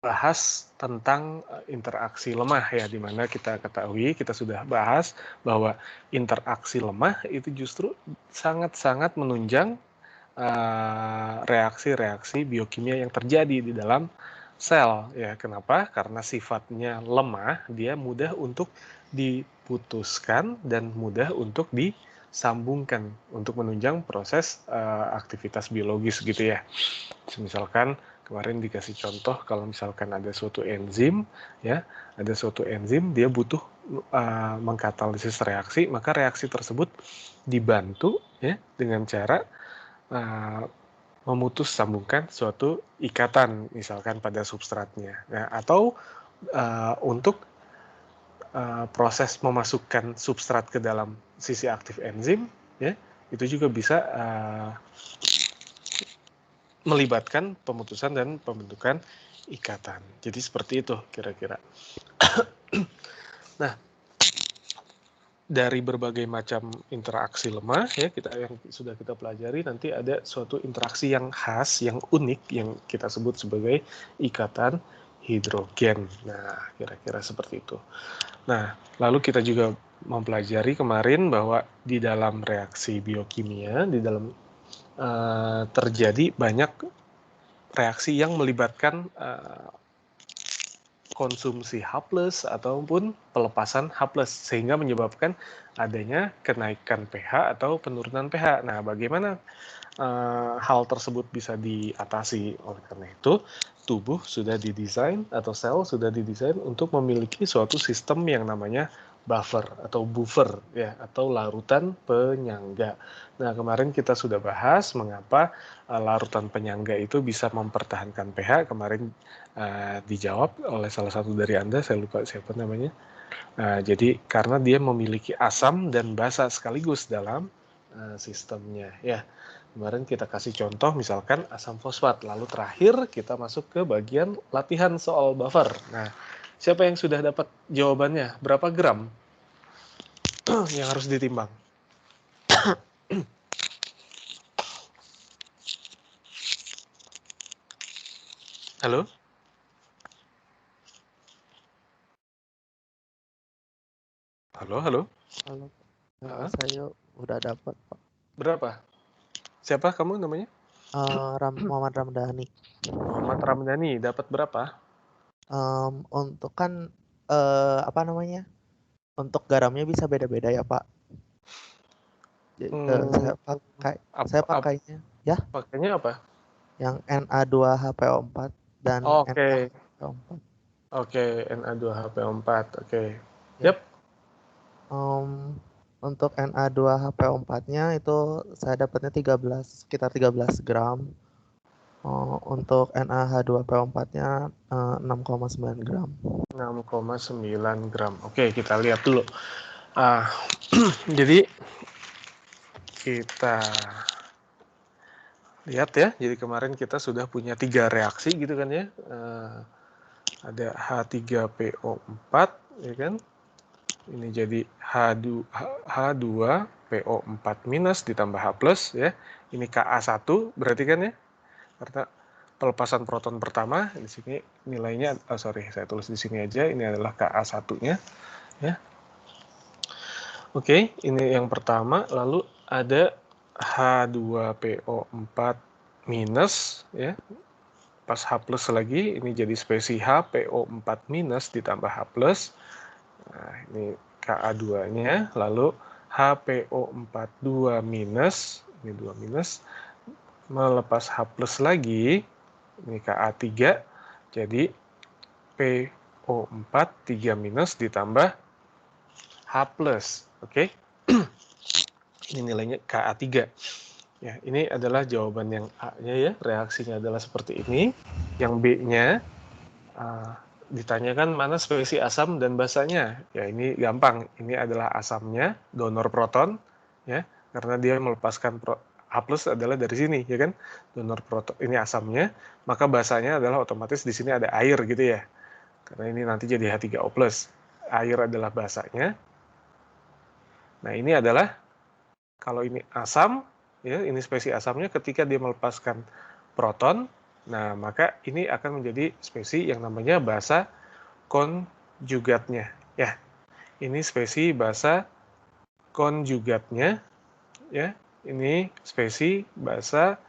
bahas tentang interaksi lemah ya, di mana kita ketahui, kita sudah bahas bahwa interaksi lemah itu justru sangat-sangat menunjang reaksi-reaksi biokimia yang terjadi di dalam sel ya. Kenapa? Karena sifatnya lemah, dia mudah untuk diputuskan dan mudah untuk disambungkan untuk menunjang proses aktivitas biologis gitu ya. Misalkan kemarin dikasih contoh kalau misalkan ada suatu enzim ya, ada suatu enzim dia butuh mengkatalisis reaksi, maka reaksi tersebut dibantu ya dengan cara memutus sambungkan suatu ikatan misalkan pada substratnya. Nah, atau untuk proses memasukkan substrat ke dalam sisi aktif enzim ya, itu juga bisa melibatkan pemutusan dan pembentukan ikatan. Jadi seperti itu kira-kira. Nah, dari berbagai macam interaksi lemah ya yang sudah kita pelajari, nanti ada suatu interaksi yang khas, yang unik yang kita sebut sebagai ikatan hidrogen. Nah, kira-kira seperti itu. Nah, lalu kita juga mempelajari kemarin bahwa di dalam reaksi biokimia, di dalam terjadi banyak reaksi yang melibatkan konsumsi H+ ataupun pelepasan H+, sehingga menyebabkan adanya kenaikan pH atau penurunan pH. Nah, bagaimana hal tersebut bisa diatasi? Oleh karena itu, tubuh sudah didesain atau sel sudah didesain untuk memiliki suatu sistem yang namanya buffer atau buffer ya, atau larutan penyangga. Nah, kemarin kita sudah bahas mengapa larutan penyangga itu bisa mempertahankan pH. Kemarin dijawab oleh salah satu dari Anda, saya lupa siapa namanya. Jadi karena dia memiliki asam dan basa sekaligus dalam sistemnya ya. Kemarin kita kasih contoh misalkan asam fosfat, lalu terakhir kita masuk ke bagian latihan soal buffer. Nah, siapa yang sudah dapat jawabannya? Berapa gram yang harus ditimbang? Halo? Halo, halo? Halo, saya udah dapat, Pak. Berapa? Siapa kamu namanya? Muhammad Ramdhani. Muhammad Ramdhani, dapat berapa? Untuk kan apa namanya? Untuk garamnya bisa beda-beda ya, Pak. Jadi, Hmm, saya apa, pakainya ya pakainya apa? yang Na2HPO4 dan Oke, NaHPO4. oke, Na2HPO4, oke. Ya. Yap. Untuk Na2HPO4-nya itu saya dapatnya sekitar 13 gram. Untuk NaH2PO4-nya 6,9 gram. 6,9 gram. Oke, kita lihat dulu. Jadi kita lihat ya. Jadi kemarin kita sudah punya 3 reaksi gitu kan ya. Ada H3PO4 ya kan. Ini jadi H2PO4 minus ditambah H plus ya. Ini Ka1 berarti kan ya. Karena pelepasan proton pertama di sini nilainya saya tulis di sini aja, ini adalah Ka1-nya ya. Oke, ini yang pertama, lalu ada H2PO4 minus ya. Pas H plus lagi ini jadi spesi HPO4 minus ditambah H plus. Nah, ini Ka2-nya, lalu HPO42 minus, ini 2 minus, melepas H plus lagi, ini Ka3, jadi PO4 3 minus ditambah H plus, oke? Ini nilainya Ka3. Ya, ini adalah jawaban yang A-nya ya, reaksinya adalah seperti ini. Yang B-nya, ditanyakan mana spesi asam dan basanya. Ya, ini gampang. Ini adalah asamnya, donor proton, ya, karena dia melepaskan H plus adalah dari sini, ya kan? Donor proton ini asamnya, maka basanya adalah otomatis di sini ada air gitu ya. Karena ini nanti jadi H3O+. Air adalah basanya. Nah, ini adalah kalau ini asam, ya, ini spesi asamnya ketika dia melepaskan proton, Nah, maka ini akan menjadi spesi yang namanya bahasa konjugatnya. Ya, ini spesi bahasa konjugatnya. Ya, ini spesi bahasa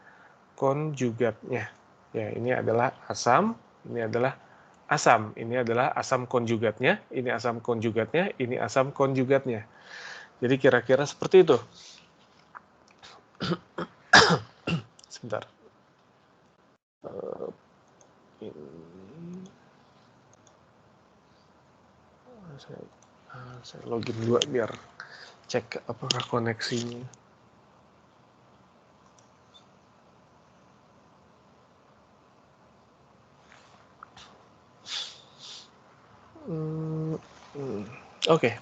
konjugatnya. Ya, ini adalah asam, ini adalah asam. Ini adalah asam konjugatnya, ini asam konjugatnya, ini asam konjugatnya. Jadi kira-kira seperti itu. Sebentar. Saya login dulu biar cek apakah koneksinya. Oke.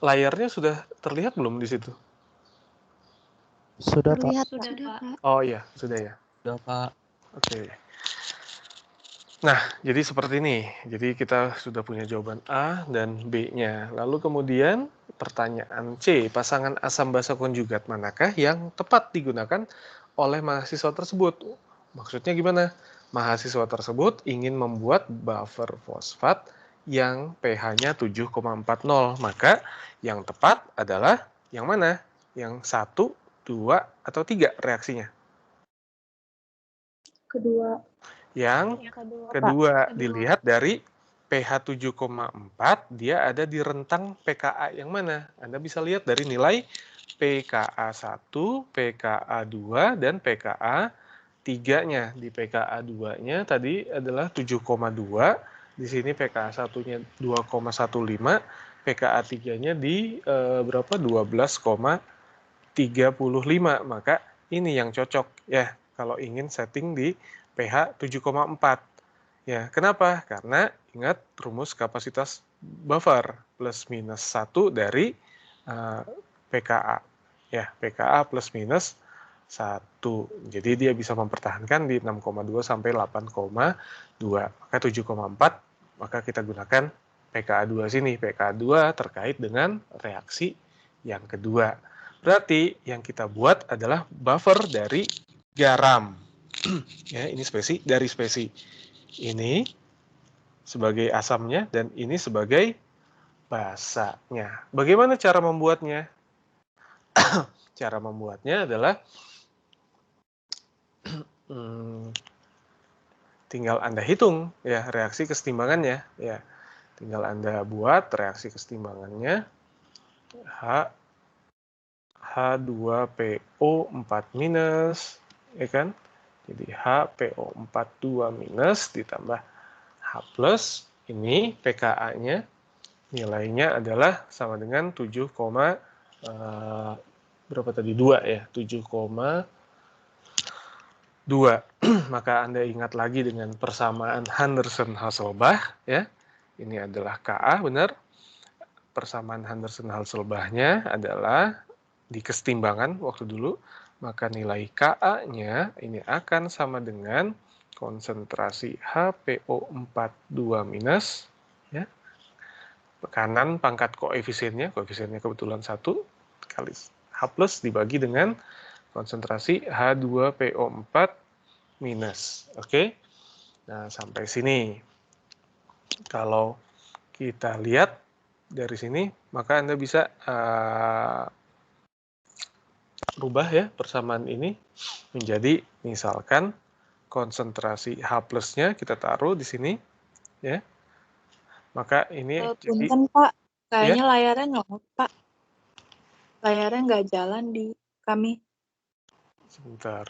Layarnya sudah terlihat belum di situ? Sudah, Pak. Terlihat, Pak. Oh iya, sudah ya. Sudah, Pak. Oke. Nah, jadi seperti ini. Jadi kita sudah punya jawaban A dan B-nya. Lalu kemudian pertanyaan C, pasangan asam basa konjugat manakah yang tepat digunakan oleh mahasiswa tersebut? Maksudnya gimana? Mahasiswa tersebut ingin membuat buffer fosfat yang pH-nya 7,40. Maka yang tepat adalah yang mana? Yang 1, 2, atau 3 reaksinya? Kedua. Yang kedua, dilihat dari pH 7,4, dia ada di rentang pKa yang mana? Anda bisa lihat dari nilai pKa 1, pKa 2, dan pKa 3-nya. Di pKa 2-nya tadi adalah 7,2, di sini pKa 1-nya 2,15, pKa 3-nya di berapa? 12,35. Maka ini yang cocok ya kalau ingin setting di pH 7,4. Ya, kenapa? Karena ingat rumus kapasitas buffer plus minus 1 dari pKa. Ya, pKa plus minus 1. Jadi dia bisa mempertahankan di 6,2 sampai 8,2. Maka 7,4 maka kita gunakan pKa 2 sini. pKa 2 terkait dengan reaksi yang kedua. Berarti yang kita buat adalah buffer dari garam. Ya, ini spesi dari spesi. Ini sebagai asamnya dan ini sebagai basanya. Bagaimana cara membuatnya? Cara membuatnya adalah tinggal Anda hitung ya reaksi kesetimbangannya ya. Tinggal Anda buat reaksi kesetimbangannya H2PO4- ya kan? Jadi HPO42- ditambah H+, ini pKa-nya nilainya adalah sama dengan 7, berapa tadi? 2 ya, 7,2. Maka Anda ingat lagi dengan persamaan Henderson-Hasselbalch ya. Ini adalah Ka, benar? Persamaan Henderson-Hasselbalch-nya adalah di kesetimbangan waktu dulu, maka nilai Ka-nya ini akan sama dengan konsentrasi HPO42- ya. Kanan pangkat koefisiennya kebetulan 1 kali H+ dibagi dengan konsentrasi H2PO4-. Oke. Nah, sampai sini. Kalau kita lihat dari sini, maka Anda bisa rubah ya persamaan ini menjadi misalkan konsentrasi H+-nya kita taruh di sini ya. Maka ini jadi Punten, Pak. Kayaknya ya, layarnya nge-lag, Pak. Layarnya nggak jalan di kami. sebentar.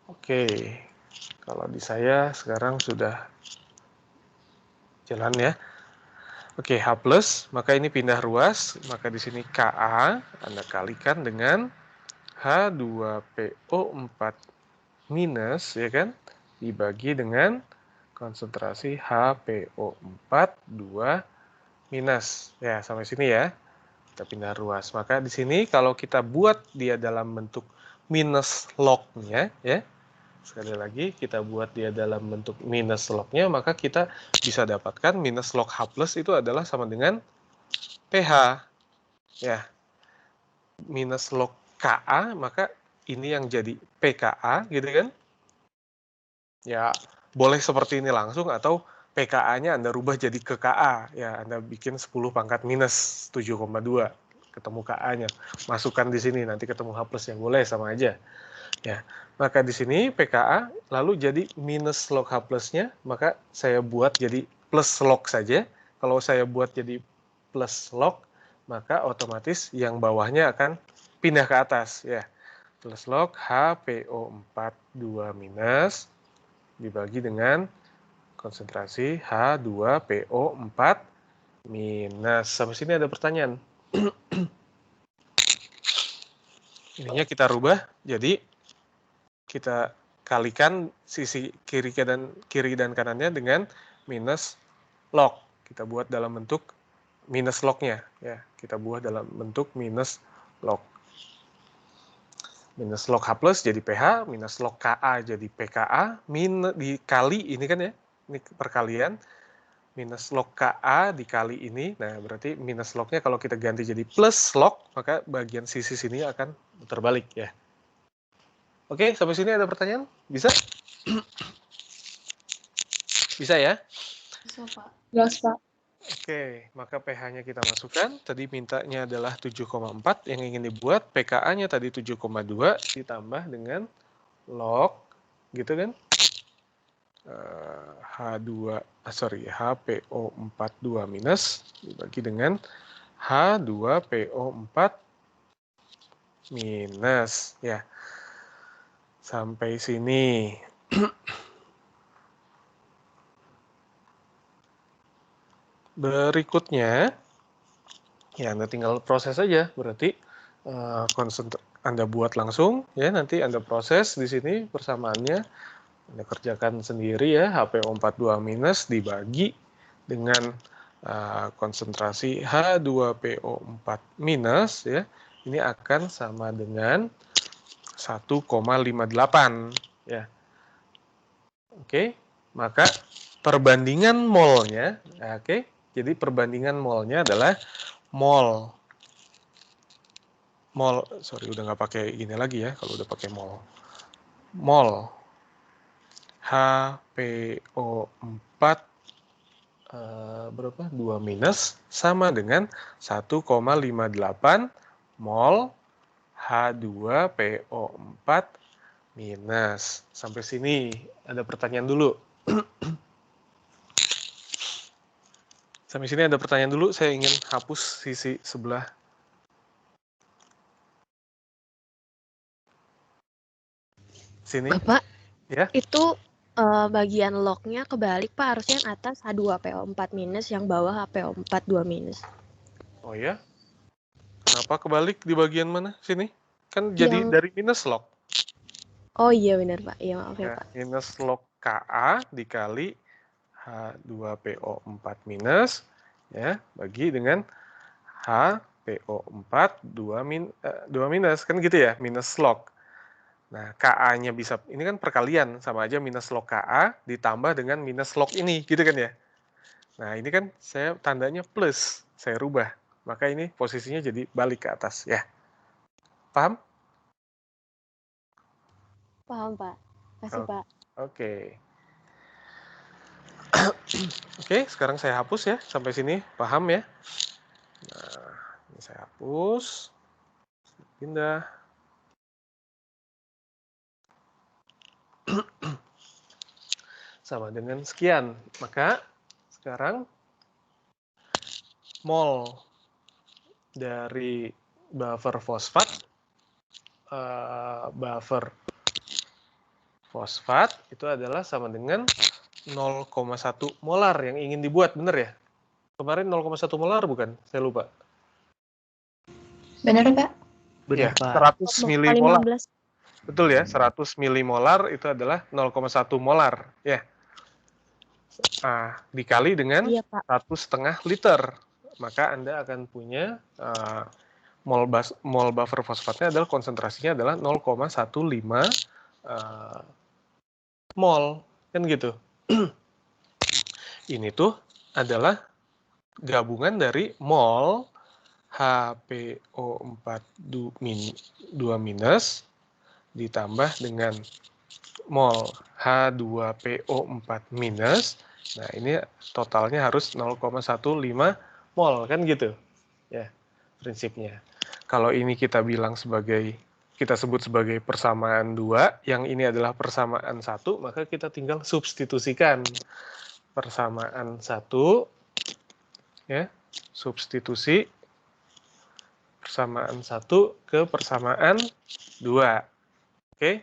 Oke. Kalau di saya sekarang sudah jalan ya. Oke, H+, maka ini pindah ruas, maka di sini Ka Anda kalikan dengan H2PO4- ya kan, dibagi dengan konsentrasi HPO4-. Ya, sampai sini ya. Kita pindah ruas. Maka di sini kalau kita buat dia dalam bentuk minus log-nya ya, sekali lagi kita buat dia dalam bentuk minus lognya, maka kita bisa dapatkan minus log H plus itu adalah sama dengan pH. Ya, minus log Ka, maka ini yang jadi pKa, gitu kan? Ya, boleh seperti ini langsung atau pKa-nya Anda rubah jadi ke Ka. Ya, Anda bikin 10 pangkat minus 7,2. Ketemu Ka-nya. Masukkan di sini, nanti ketemu H plus yang boleh, sama aja. Ya, maka di sini pKa, lalu jadi minus log H plusnya, maka saya buat jadi plus log saja. Kalau saya buat jadi plus log, maka otomatis yang bawahnya akan pindah ke atas. Ya, plus log HPO4 2 minus dibagi dengan konsentrasi H2PO4 minus. Sampai sini ada pertanyaan? Ininya kita rubah, jadi kita kalikan sisi kiri dan kanannya dengan minus log. Kita buat dalam bentuk minus lognya. Ya, kita buat dalam bentuk minus log. Minus log H plus jadi pH, minus log Ka jadi pKa, dikali ini kan ya, ini perkalian, minus log Ka dikali ini, nah berarti minus lognya kalau kita ganti jadi plus log, maka bagian sisi sini akan terbalik ya. Oke, sampai sini ada pertanyaan? Bisa? Bisa ya? Bisa, Pak. Jelas, Pak. Oke, maka pH-nya kita masukkan. Tadi mintanya adalah 7,4 yang ingin dibuat. pKa-nya tadi 7,2 ditambah dengan log, gitu kan? HPO42 minus dibagi dengan H2PO4 minus. Ya, sampai sini. Berikutnya, ya Anda tinggal proses saja. Berarti Anda buat langsung, ya nanti Anda proses di sini persamaannya. Anda kerjakan sendiri ya, HPO42 minus dibagi dengan konsentrasi H2PO4 minus, ya. Ini akan sama dengan 1,58 ya. Oke, maka perbandingan molnya, oke. Jadi perbandingan molnya adalah mol, sorry udah nggak pakai ini lagi ya kalau udah pakai mol HPO4 berapa? 2 minus sama dengan 1,58 mol H2PO4 minus. Sampai sini ada pertanyaan dulu. Sampai sini ada pertanyaan dulu, saya ingin hapus sisi sebelah. Sini. Bapak, Ya. itu bagian lognya kebalik Pak, harusnya yang atas H2PO4 minus, yang bawah HPO4 2 minus. Oh ya? Kenapa kebalik di bagian mana? Sini? Kan jadi dari minus log. Oh iya benar Pak, iya maaf ya Pak. Minus log Ka dikali H2PO4 minus, ya, bagi dengan HPO4 2 minus, kan gitu ya, minus log. Nah, Ka-nya bisa, ini kan perkalian, sama aja minus log Ka ditambah dengan minus log ini, gitu kan ya. Nah, ini kan saya tandanya plus, saya rubah. Maka ini posisinya jadi balik ke atas, ya. Paham? Paham Pak, kasih Pak. Oke. Oke, sekarang saya hapus ya, sampai sini, paham ya? Nah, ini saya hapus, pindah. Sama dengan sekian. Maka sekarang mol dari buffer fosfat itu adalah sama dengan 0,1 molar yang ingin dibuat, benar ya? Kemarin 0,1 molar bukan? Saya lupa. Benar, Pak? Benar, Pak. 100 milimolar. Betul ya, 100 milimolar itu adalah 0,1 molar. Ya. Dikali dengan 1,5 liter. Maka Anda akan punya mol buffer fosfatnya adalah konsentrasinya adalah 0,15 mol, kan gitu. Ini tuh adalah gabungan dari mol HPO4 2- ditambah dengan mol H2PO4-. Nah, ini totalnya harus 0,15 mol, kan gitu. Ya, prinsipnya. Kalau ini kita sebut sebagai persamaan 2, yang ini adalah persamaan 1, maka kita tinggal substitusikan persamaan 1, ya, substitusi persamaan 1 ke persamaan 2. Oke?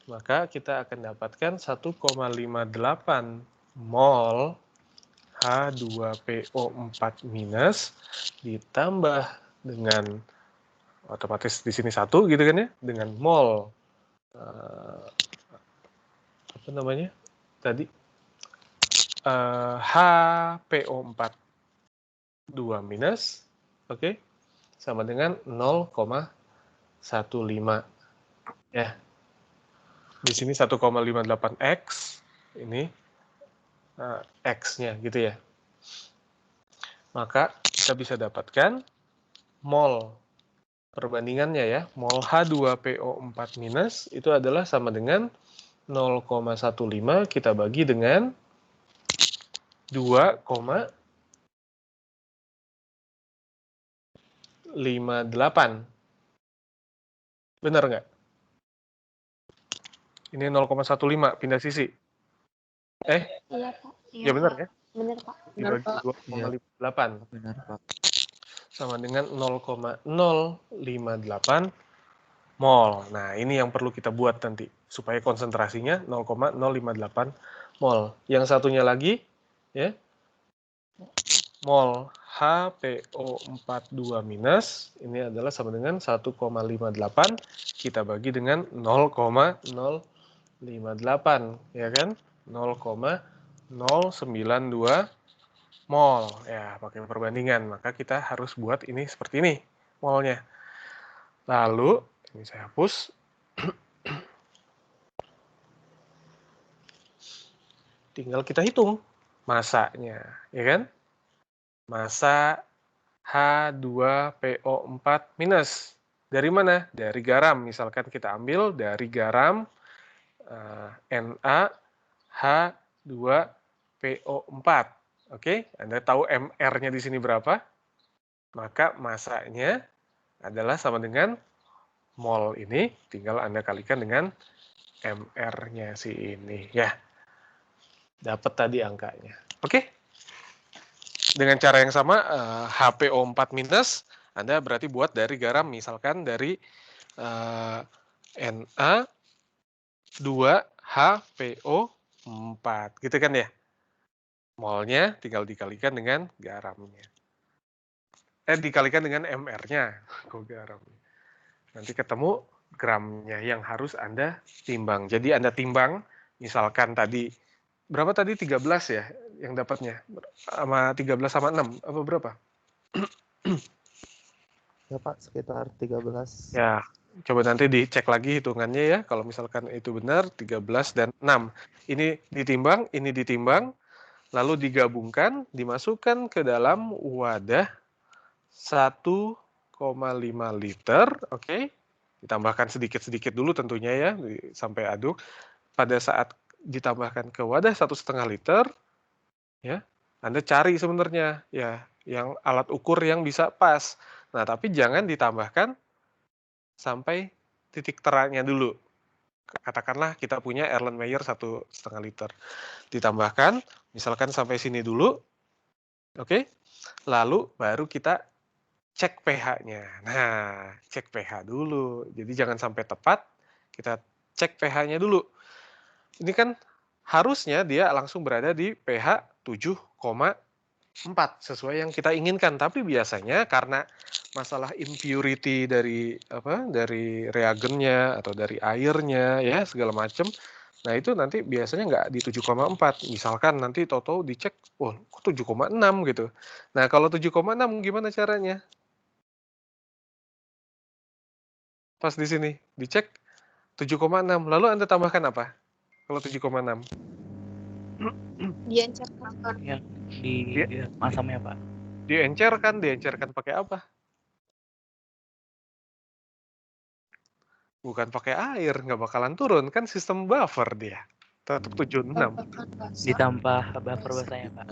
Maka kita akan dapatkan 1,58 mol H2PO4- ditambah dengan otomatis di sini 1 gitu kan ya, dengan mol apa namanya tadi HPO4-2-, oke, sama dengan 0,15 ya. Di sini 1,58x, ini x-nya gitu ya. Maka kita bisa dapatkan mol perbandingannya ya, mol H2PO4- itu adalah sama dengan 0,15 kita bagi dengan 2,58. Benar nggak? Ini 0,15 pindah sisi. Iya, Pak. Ya benar ya? Benar, Pak. Dibagi 2,58. Benar, Pak. Sama dengan 0,058 mol. Nah, ini yang perlu kita buat nanti supaya konsentrasinya 0,058 mol. Yang satunya lagi ya, mol HPO4-2- ini adalah sama dengan 1,58 kita bagi dengan 0,058 ya kan? 0,092 mol. Ya, pakai perbandingan, maka kita harus buat ini seperti ini molnya. Lalu ini saya hapus. Tinggal kita hitung masanya, ya kan? Massa H2PO4- dari mana? Dari garam. Misalkan kita ambil dari garam NaH2PO4. Oke, Anda tahu MR-nya di sini berapa? Maka masanya adalah sama dengan mol ini, tinggal Anda kalikan dengan MR-nya si ini ya. Dapat tadi angkanya. Oke? Dengan cara yang sama, HPO4- Anda berarti buat dari garam, misalkan dari Na2HPO4, gitu kan ya? Molnya tinggal dikalikan dengan garamnya. Dikalikan dengan MR-nya, kok garam. Nanti ketemu gramnya yang harus Anda timbang. Jadi Anda timbang, misalkan tadi, berapa tadi? 13 ya yang dapatnya? Sama 13 sama 6, apa berapa? Ya, Pak, sekitar 13. Ya, coba nanti dicek lagi hitungannya ya, kalau misalkan itu benar, 13 dan 6. Ini ditimbang, lalu digabungkan, dimasukkan ke dalam wadah 1,5 liter, oke? Ditambahkan sedikit-sedikit dulu tentunya ya, sampai aduk. Pada saat ditambahkan ke wadah 1,5 liter, ya, Anda cari sebenarnya ya, yang alat ukur yang bisa pas. Nah, tapi jangan ditambahkan sampai titik terangnya dulu. Katakanlah kita punya Erlenmeyer 1,5 liter. Ditambahkan, misalkan sampai sini dulu, oke? Lalu baru kita cek pH-nya. Nah, cek pH dulu. Jadi jangan sampai tepat, kita cek pH-nya dulu. Ini kan harusnya dia langsung berada di pH 7,4 sesuai yang kita inginkan, tapi biasanya karena masalah impurity dari reagennya atau dari airnya ya segala macam. Nah, itu nanti biasanya nggak di 7,4. Misalkan nanti tahu-tahu dicek, wah, kok 7,6 gitu. Nah, kalau 7,6 gimana caranya? Pas di sini dicek 7,6, lalu Anda tambahkan apa? kalau 7,6? Diencerkan. Yang di asamnya Pak. Diencerkan pakai apa? Bukan pakai air, nggak bakalan turun, kan sistem buffer dia. Tetap 76. Ditambah buffer basahnya Pak.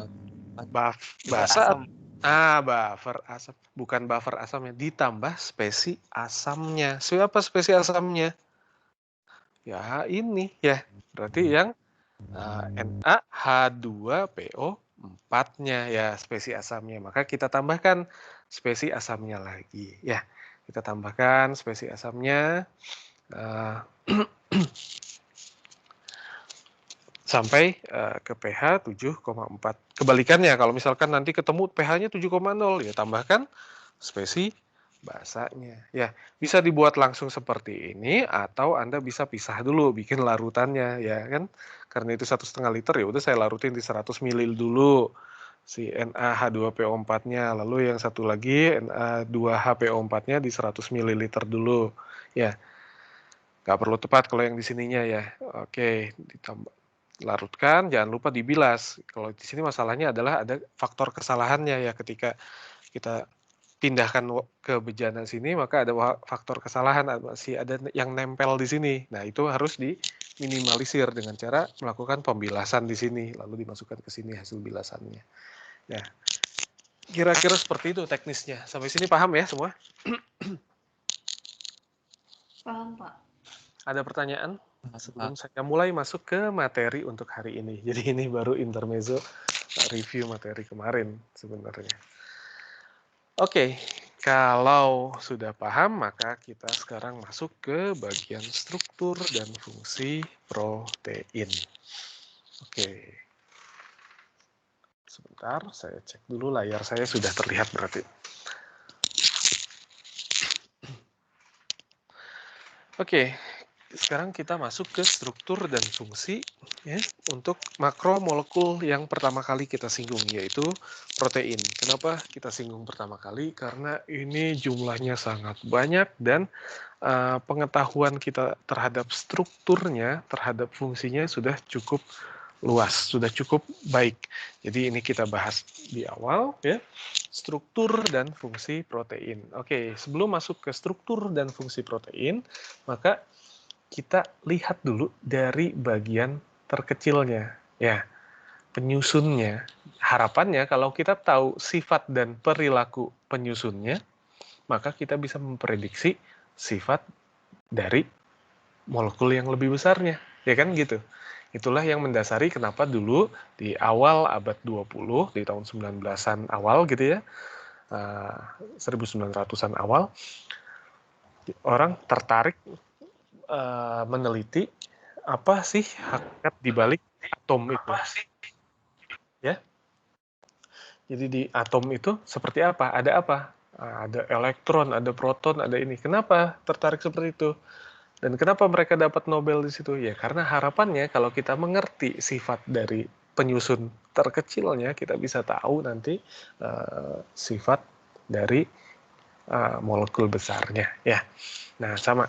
Basah. Asam. Buffer asam. Bukan buffer asamnya, ditambah spesi asamnya. Siapa spesi asamnya? Ya ini ya. Berarti yang NaH2PO4-nya ya spesi asamnya. Maka kita tambahkan spesi asamnya lagi. Ya, kita tambahkan spesi asamnya. Sampai ke pH 7,4. Kebalikannya, kalau misalkan nanti ketemu pH-nya 7,0, ya tambahkan spesi basanya. Ya, bisa dibuat langsung seperti ini, atau Anda bisa pisah dulu, bikin larutannya, ya kan? Karena itu 1,5 liter, ya udah saya larutin di 100 ml dulu, si NaH2PO4-nya, lalu yang satu lagi Na2HPO4-nya di 100 ml dulu, ya. Nggak perlu tepat kalau yang di sininya ya. Oke, ditambah. Larutkan, jangan lupa dibilas. Kalau di sini masalahnya adalah ada faktor kesalahannya ya, ketika kita pindahkan ke bejana sini, maka ada faktor kesalahan, masih ada yang nempel di sini. Nah, itu harus diminimalisir dengan cara melakukan pembilasan di sini, lalu dimasukkan ke sini hasil bilasannya. Ya, kira-kira seperti itu teknisnya. Sampai sini paham ya semua? Paham, Pak. Ada pertanyaan? Sebelum saya mulai masuk ke materi untuk hari ini. Jadi ini baru intermezzo review materi kemarin sebenarnya. Oke, kalau sudah paham maka kita sekarang masuk ke bagian struktur dan fungsi protein. Oke. Sebentar, saya cek dulu layar saya sudah terlihat berarti. Oke. Sekarang kita masuk ke struktur dan fungsi ya, untuk makromolekul yang pertama kali kita singgung, yaitu protein. Kenapa kita singgung pertama kali? Karena ini jumlahnya sangat banyak dan pengetahuan kita terhadap strukturnya, terhadap fungsinya sudah cukup luas, sudah cukup baik. Jadi ini kita bahas di awal ya, struktur dan fungsi protein. Oke, sebelum masuk ke struktur dan fungsi protein, maka kita lihat dulu dari bagian terkecilnya, ya, penyusunnya. Harapannya kalau kita tahu sifat dan perilaku penyusunnya, maka kita bisa memprediksi sifat dari molekul yang lebih besarnya, ya kan gitu. Itulah yang mendasari kenapa dulu di awal abad 20, di tahun 19-an awal gitu ya, 1900-an awal, orang tertarik meneliti apa sih hakikat dibalik atom itu. Ya. Jadi di atom itu seperti apa? Ada apa? Ada elektron, ada proton, ada ini. Kenapa tertarik seperti itu? Dan kenapa mereka dapat Nobel di situ? Ya karena harapannya kalau kita mengerti sifat dari penyusun terkecilnya, kita bisa tahu nanti sifat dari molekul besarnya. Ya. Nah, sama.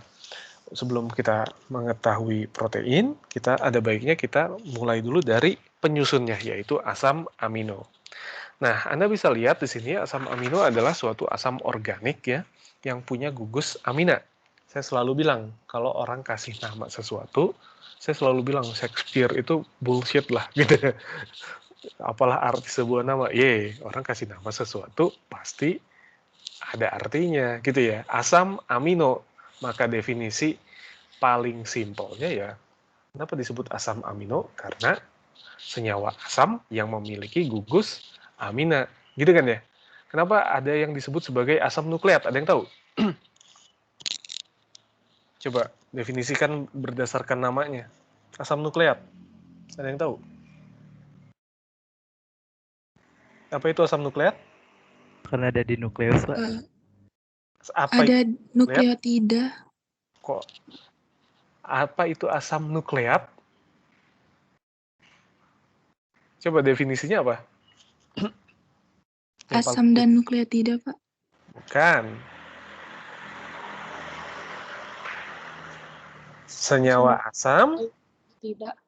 Sebelum kita mengetahui protein, kita ada baiknya kita mulai dulu dari penyusunnya, yaitu asam amino. Nah, Anda bisa lihat di sini asam amino adalah suatu asam organik ya, yang punya gugus amina. Saya selalu bilang, kalau orang kasih nama sesuatu, saya selalu bilang Shakespeare itu bullshit lah, gitu. Apalah arti sebuah nama? Orang kasih nama sesuatu pasti ada artinya, gitu ya. Asam amino, maka definisi paling simpelnya ya, kenapa disebut asam amino? Karena senyawa asam yang memiliki gugus amina, gitu kan ya. Kenapa ada yang disebut sebagai asam nukleat? Ada yang tahu? Coba definisikan berdasarkan namanya. Asam nukleat. Ada yang tahu? Apa itu asam nukleat? Karena ada di nukleus Pak. Apa Ada itu nukleotida. Kok apa itu asam nukleat? Coba definisinya apa? Asam dan nukleotida, Pak. Bukan. Senyawa asam Tidak.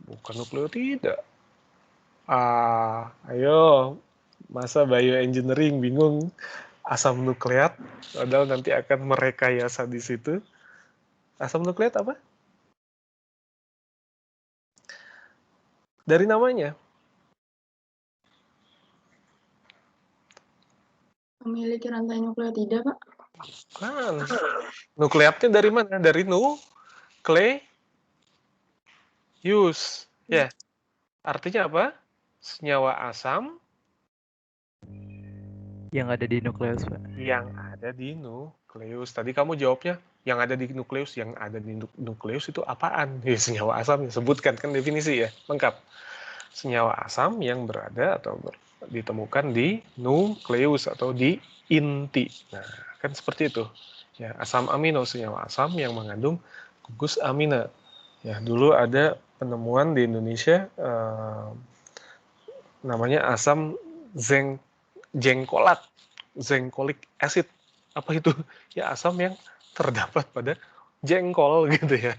Bukan nukleotida. Ayo, masa bioengineering bingung asam nukleat, padahal nanti akan merekayasa di situ. Asam nukleat apa? Dari namanya. Memiliki rantai nukleotida, Pak. Kan, nukleatnya dari mana? Dari nukleus. Ya, artinya apa? Senyawa asam Yang ada di nukleus, Pak. yang ada di nukleus. Tadi kamu jawabnya yang ada di nukleus. Yang ada di nukleus itu apaan? Ya, senyawa asam. Sebutkan kan definisi ya, lengkap. Senyawa asam yang berada atau ditemukan di nukleus atau di inti. Nah, kan seperti itu. Ya, asam amino, senyawa asam yang mengandung gugus amina. Ya, dulu ada penemuan di Indonesia namanya asam zengkolic acid. Apa itu? Ya, asam yang terdapat pada jengkol gitu ya.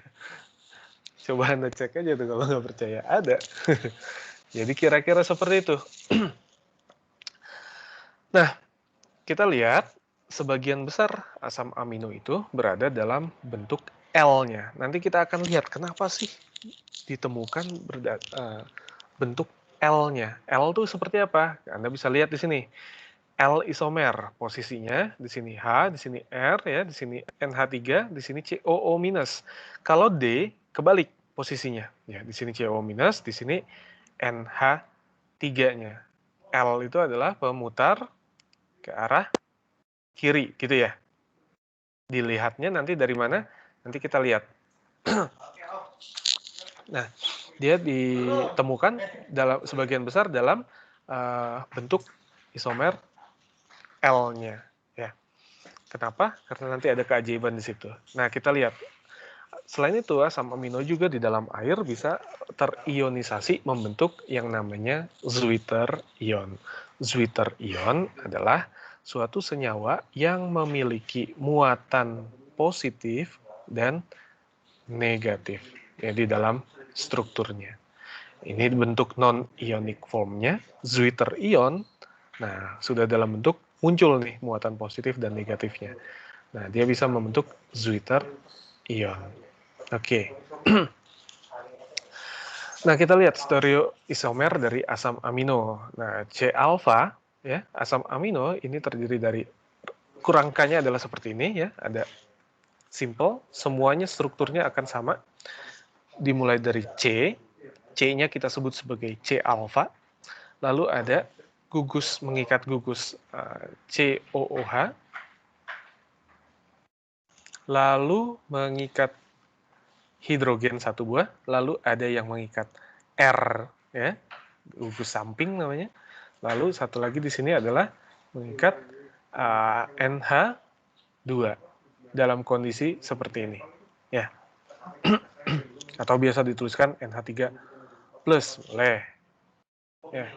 Coba Anda cek aja tuh kalau nggak percaya. Ada. Jadi kira-kira seperti itu. Nah, kita lihat sebagian besar asam amino itu berada dalam bentuk L-nya. Nanti kita akan lihat kenapa sih ditemukan bentuk L-nya. L itu seperti apa? Anda bisa lihat di sini. L isomer posisinya di sini H, di sini R ya, di sini NH3, di sini COO minus. Kalau D kebalik posisinya. Ya, di sini COO minus, di sini NH3-nya. L itu adalah pemutar ke arah kiri gitu ya. Dilihatnya nanti dari mana? Nanti kita lihat. Nah, dia ditemukan dalam sebagian besar dalam bentuk isomer L-nya ya. Kenapa? Karena nanti ada keajaiban di situ. Nah, kita lihat. Selain itu, asam amino juga di dalam air bisa terionisasi membentuk yang namanya Zwitter ion. Zwitter ion adalah suatu senyawa yang memiliki muatan positif dan negatif ya di dalam strukturnya. Ini bentuk non-ionic formnya, Zwitter ion. Nah, sudah dalam bentuk muncul nih muatan positif dan negatifnya. Nah, dia bisa membentuk Zwitter ion. Oke. Nah, kita lihat stereoisomer dari asam amino. Nah, C alfa ya, asam amino ini terdiri dari kurangkanya adalah seperti ini ya, ada simple, semuanya strukturnya akan sama. Dimulai dari C, C-nya kita sebut sebagai C alfa. Lalu ada gugus mengikat gugus COOH. Lalu mengikat hidrogen satu buah, lalu ada yang mengikat R ya, gugus samping namanya. Lalu satu lagi di sini adalah mengikat NH2 dalam kondisi seperti ini ya. Atau biasa dituliskan NH3 plus boleh. Ya,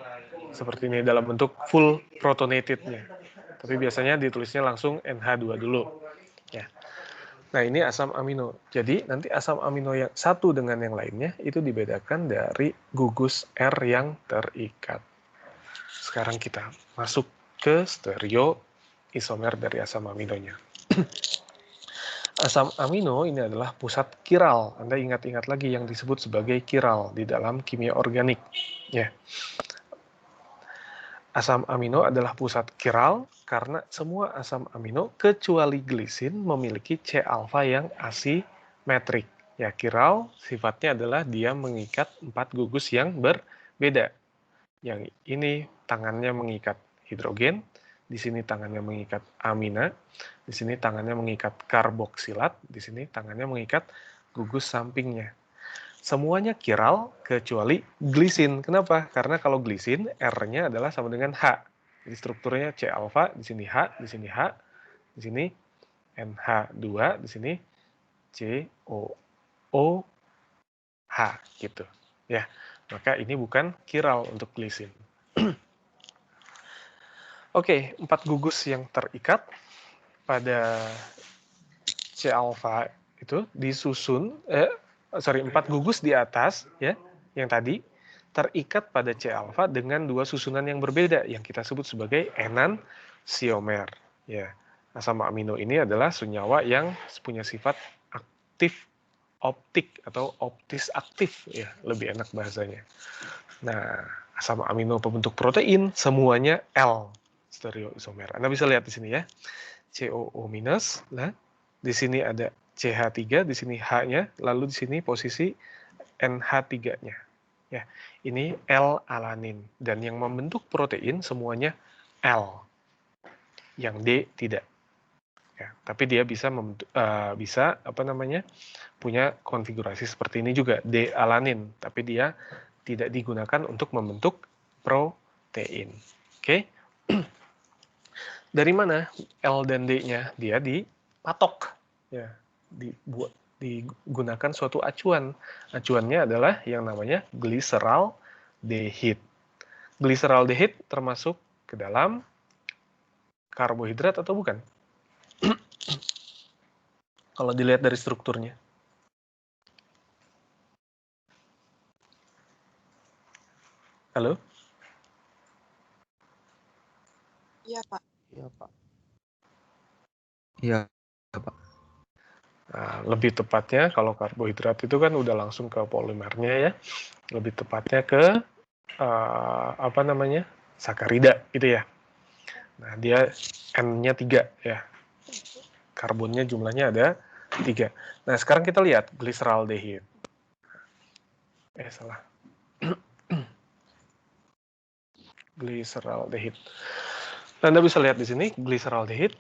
seperti ini dalam bentuk full protonated-nya. Tapi biasanya ditulisnya langsung NH2 dulu. Ya. Nah, ini asam amino. Jadi, nanti asam amino yang satu dengan yang lainnya itu dibedakan dari gugus R yang terikat. Sekarang kita masuk ke stereoisomer dari asam aminonya. Asam amino ini adalah pusat kiral. Anda ingat-ingat lagi yang disebut sebagai kiral di dalam kimia organik. Ya. Asam amino adalah pusat kiral karena semua asam amino kecuali glisin memiliki C alfa yang asimetrik. Ya, kiral sifatnya adalah dia mengikat 4 gugus yang berbeda. Yang ini tangannya mengikat hidrogen, di sini tangannya mengikat amina, di sini tangannya mengikat karboksilat, di sini tangannya mengikat gugus sampingnya. Semuanya kiral kecuali glisin. Kenapa? Karena kalau glisin R-nya adalah sama dengan H. Jadi strukturnya C alfa, di sini H, di sini H, di sini NH2, di sini COOH gitu. Ya. Maka ini bukan kiral untuk glisin. Oke, 4 gugus yang terikat pada C alfa itu disusun 4 gugus di atas ya yang tadi terikat pada C alfa dengan dua susunan yang berbeda yang kita sebut sebagai enantiomer. Ya, asam amino ini adalah senyawa yang punya sifat aktif optik atau optis aktif, ya lebih enak bahasanya. Nah, asam amino pembentuk protein semuanya L stereoisomer. Anda bisa lihat di sini ya, COO minus. Nah, di sini ada CH3, di sini H-nya, lalu di sini posisi NH3-nya. Ya, ini L-alanin dan yang membentuk protein semuanya L. Yang D tidak. Ya, tapi dia bisa punya konfigurasi seperti ini juga, D-alanin, tapi dia tidak digunakan untuk membentuk protein. Oke. Dari mana L dan D-nya? Dia dipatok. Ya, digunakan suatu acuan. Acuannya adalah yang namanya glyceraldehyde. Glyceraldehyde termasuk ke dalam karbohidrat atau bukan? Kalau dilihat dari strukturnya. Halo? Iya, Pak. Iya, Pak. Iya, Pak. Nah, lebih tepatnya kalau karbohidrat itu kan udah langsung ke polimernya ya. Lebih tepatnya ke sakarida gitu ya. Nah, dia N-nya 3 ya. Karbonnya jumlahnya ada 3. Nah, sekarang kita lihat glyceraldehyde. Salah. Glyceraldehyde. Anda bisa lihat di sini glyceraldehyde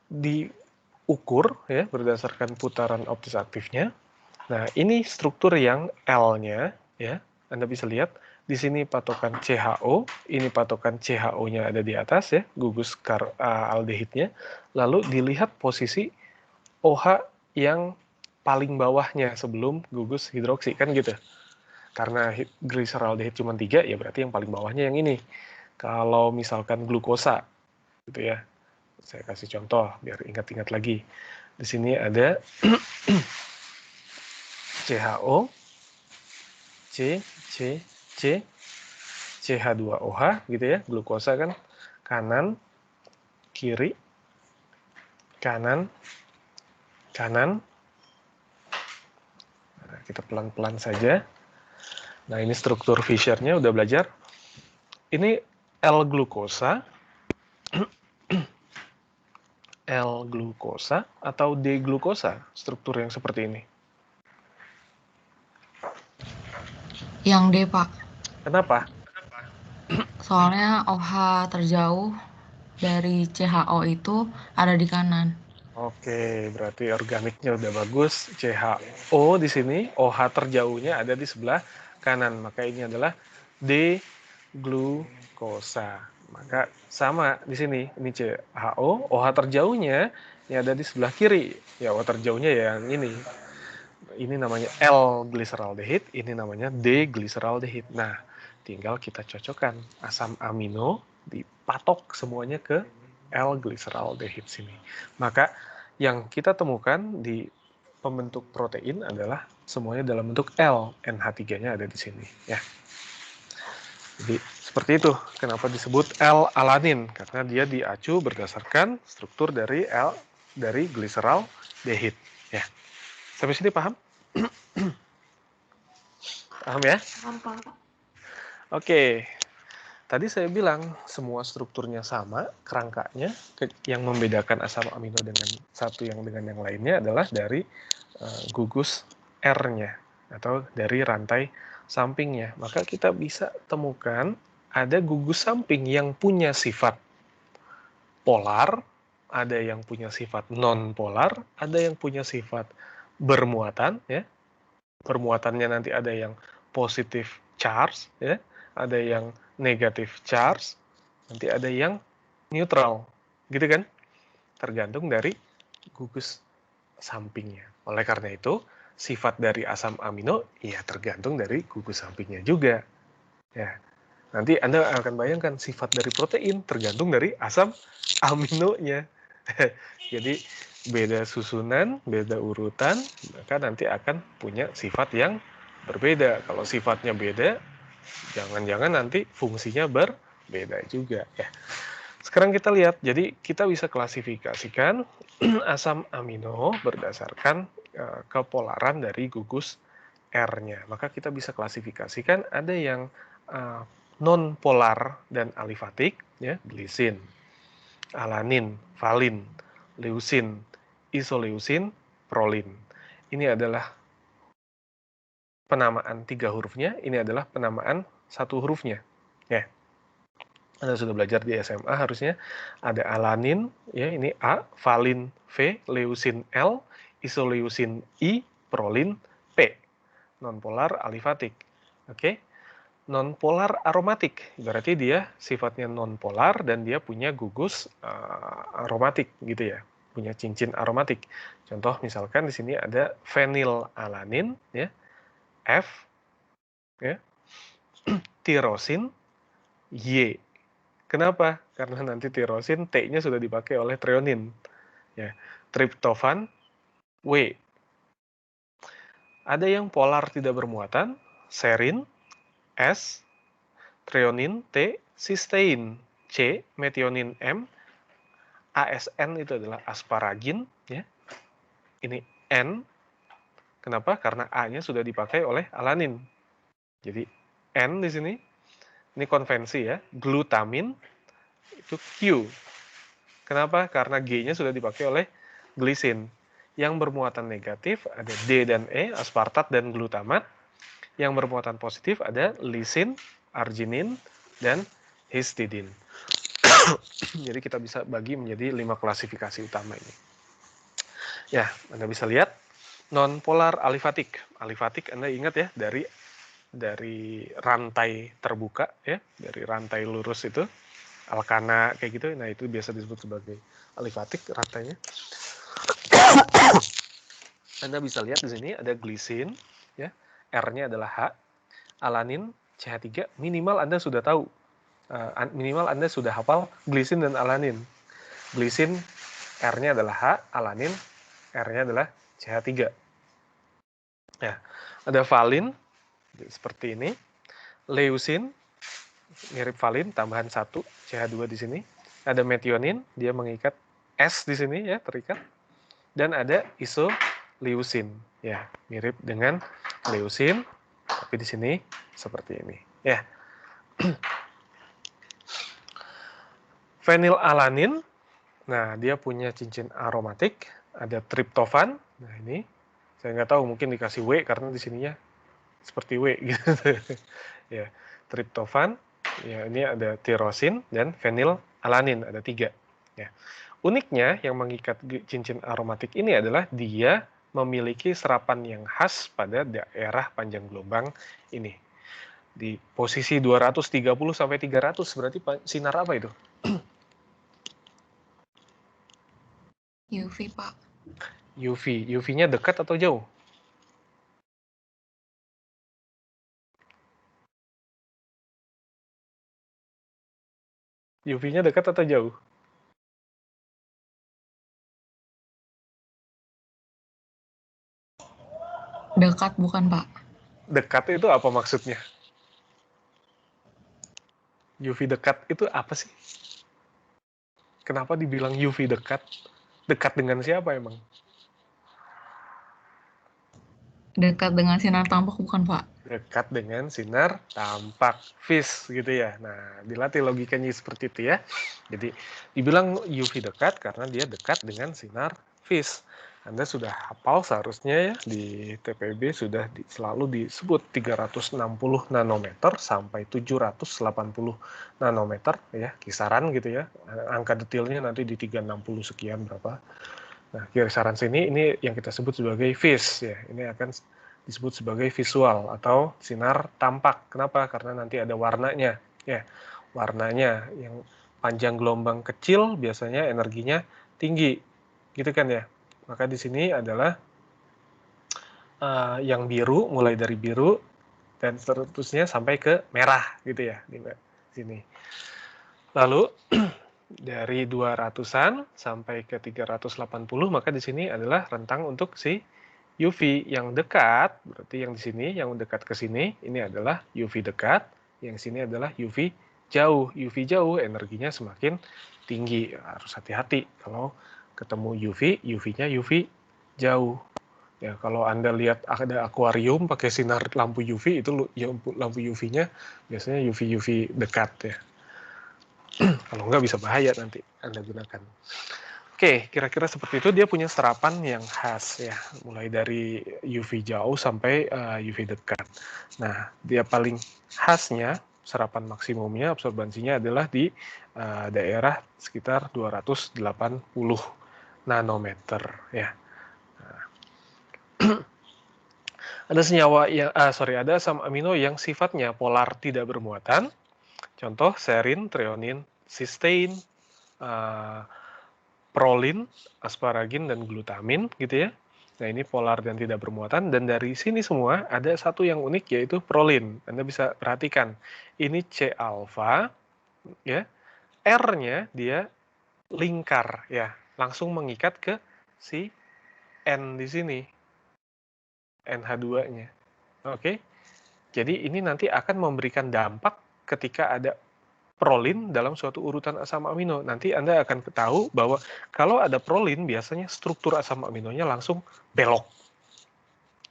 diukur ya berdasarkan putaran optis aktifnya. Nah, ini struktur yang L-nya ya. Anda bisa lihat di sini patokan CHO, ini patokan CHO-nya ada di atas ya, gugus aldehidnya. Lalu dilihat posisi OH yang paling bawahnya sebelum gugus hidroksi kan gitu. Karena glyceraldehyde cuma 3 ya berarti yang paling bawahnya yang ini. Kalau misalkan glukosa gitu ya. Saya kasih contoh biar ingat-ingat lagi. Di sini ada CHO, C, CH2OH gitu ya, glukosa kan, kanan, kiri, kanan, kanan. Nah, kita pelan-pelan saja. Nah, ini struktur Fischer-nya udah belajar. Ini L-glukosa, L-glukosa atau D-glukosa, struktur yang seperti ini. Yang D, Pak. Kenapa? Soalnya OH terjauh dari CHO itu ada di kanan. Oke, berarti organiknya udah bagus. CHO di sini, OH terjauhnya ada di sebelah kanan. Maka ini adalah D-glukosa. Maka sama di sini, ini CHO, OH terjauhnya ini ada di sebelah kiri. Ya, OH terjauhnya yang ini. Ini namanya L-glyceraldehyde, ini namanya D-glyceraldehyde. Nah, tinggal kita cocokkan asam amino, dipatok semuanya ke L-glyceraldehyde sini. Maka yang kita temukan di pembentuk protein adalah semuanya dalam bentuk L, NH3-nya ada di sini ya. Jadi seperti itu. Kenapa disebut L-alanin? Karena dia diacu berdasarkan struktur dari glyceraldehyde ya. Sampai sini paham? Paham ya? Paham, Pak. Oke. Tadi saya bilang semua strukturnya sama, kerangkanya. Yang membedakan asam amino dengan satu yang dengan yang lainnya adalah dari gugus R-nya atau dari rantai sampingnya. Maka kita bisa temukan ada gugus samping yang punya sifat polar, ada yang punya sifat non-polar, ada yang punya sifat bermuatan ya. Permuatannya nanti ada yang positif charge ya, ada yang negatif charge, nanti ada yang neutral, gitu kan? Tergantung dari gugus sampingnya. Oleh karena itu, sifat dari asam amino ya tergantung dari gugus sampingnya juga. Ya. Nanti Anda akan bayangkan sifat dari protein tergantung dari asam aminonya. Jadi beda susunan, beda urutan, maka nanti akan punya sifat yang berbeda. Kalau sifatnya beda, jangan-jangan nanti fungsinya berbeda juga ya. Sekarang kita lihat, jadi kita bisa klasifikasikan asam amino berdasarkan kepolaran dari gugus R-nya. Maka kita bisa klasifikasikan ada yang non-polar dan alifatik, ya, glisin, alanin, valin, leusin, isoleusin, prolin. Ini adalah penamaan 3 hurufnya, ini adalah penamaan 1 hurufnya. Ya. Anda sudah belajar di SMA harusnya ada alanin, ya ini A, valin V, leusin L, isoleusin I, prolin P. Nonpolar alifatik. Oke. Nonpolar aromatik, berarti dia sifatnya nonpolar dan dia punya gugus aromatik gitu ya, punya cincin aromatik. Contoh misalkan di sini ada fenilalanin, ya, F, ya, tirosin, Y. Kenapa? Karena nanti tirosin T-nya sudah dipakai oleh treonin. Ya, triptofan, W. Ada yang polar tidak bermuatan, serin, S, treonin, T, cystein, C, metionin, M, ASN itu adalah asparagin, ya. Ini N. Kenapa? Karena A-nya sudah dipakai oleh alanin. Jadi N di sini, ini konvensi ya, glutamin itu Q. Kenapa? Karena G-nya sudah dipakai oleh glisin. Yang bermuatan negatif ada D dan E, aspartat dan glutamat. Yang bermuatan positif ada lisin, arginin, dan histidin. Jadi kita bisa bagi menjadi 5 klasifikasi utama ini. Ya, Anda bisa lihat non-polar alifatik. Alifatik Anda ingat ya dari rantai terbuka ya, dari rantai lurus itu, alkana kayak gitu. Nah, itu biasa disebut sebagai alifatik rantainya. Anda bisa lihat di sini ada glisin ya, R-nya adalah H, alanin CH3, minimal Anda sudah tahu. Minimal Anda sudah hafal glisin dan alanin. Glisin R-nya adalah H, alanin R-nya adalah CH3. Ya, ada valin seperti ini. Leusin mirip valin, tambahan 1 CH2 di sini. Ada metionin, dia mengikat S di sini ya, terikat. Dan ada isoleusin, ya, mirip dengan leusin, tapi di sini seperti ini, ya. Fenilalanin, nah dia punya cincin aromatik, ada triptofan, nah ini saya nggak tahu mungkin dikasih W karena di sininya seperti W gitu, ya, triptofan, ya ini ada tirosin dan fenilalanin, ada 3, ya. Uniknya yang mengikat cincin aromatik ini adalah dia memiliki serapan yang khas pada daerah panjang gelombang ini. Di posisi 230 sampai 300 berarti sinar apa itu? UV, Pak. UV. UV-nya dekat atau jauh? UV-nya dekat atau jauh? Dekat bukan, Pak? Dekat itu apa maksudnya? UV dekat itu apa sih? Kenapa dibilang UV dekat? Dekat dengan siapa emang? Dekat dengan sinar tampak bukan, Pak? Dekat dengan sinar tampak, vis gitu ya. Nah, dilatih logikanya seperti itu ya. Jadi dibilang UV dekat karena dia dekat dengan sinar vis. Anda sudah hafal seharusnya ya, di TPB sudah selalu disebut 360 nanometer sampai 780 nanometer ya, kisaran gitu ya. Angka detailnya nanti di 360 sekian berapa. Nah, kisaran sini ini yang kita sebut sebagai vis ya. Ini akan disebut sebagai visual atau sinar tampak. Kenapa? Karena nanti ada warnanya ya. Warnanya yang panjang gelombang kecil biasanya energinya tinggi. Gitu kan ya. Maka di sini adalah yang biru, mulai dari biru dan seterusnya sampai ke merah gitu ya di sini. Lalu dari 200-an sampai ke 380, maka di sini adalah rentang untuk si UV yang dekat, berarti yang di sini, yang dekat ke sini, ini adalah UV dekat, yang sini adalah UV jauh. UV jauh energinya semakin tinggi, harus hati-hati kalau ketemu UV, UV-nya UV jauh. Ya, kalau Anda lihat ada akuarium pakai sinar lampu UV, itu lampu UV-nya biasanya UV dekat ya. Kalau nggak bisa bahaya nanti Anda gunakan. Oke, kira-kira seperti itu. Dia punya serapan yang khas ya, mulai dari UV jauh sampai UV dekat. Nah, dia paling khasnya, serapan maksimumnya, absorbansinya adalah di daerah sekitar 280 nanometer ya. Ada senyawa yang, ada asam amino yang sifatnya polar tidak bermuatan. Contoh serin, treonin, cysteine, prolin, asparagin, dan glutamin gitu ya. Nah, ini polar dan tidak bermuatan, dan dari sini semua ada satu yang unik yaitu prolin. Anda bisa perhatikan, ini C-alfa ya. R-nya dia lingkar ya, langsung mengikat ke si N di sini. NH2-nya. Oke. Jadi ini nanti akan memberikan dampak ketika ada prolin dalam suatu urutan asam amino. Nanti Anda akan tahu bahwa kalau ada prolin, biasanya struktur asam aminonya langsung belok.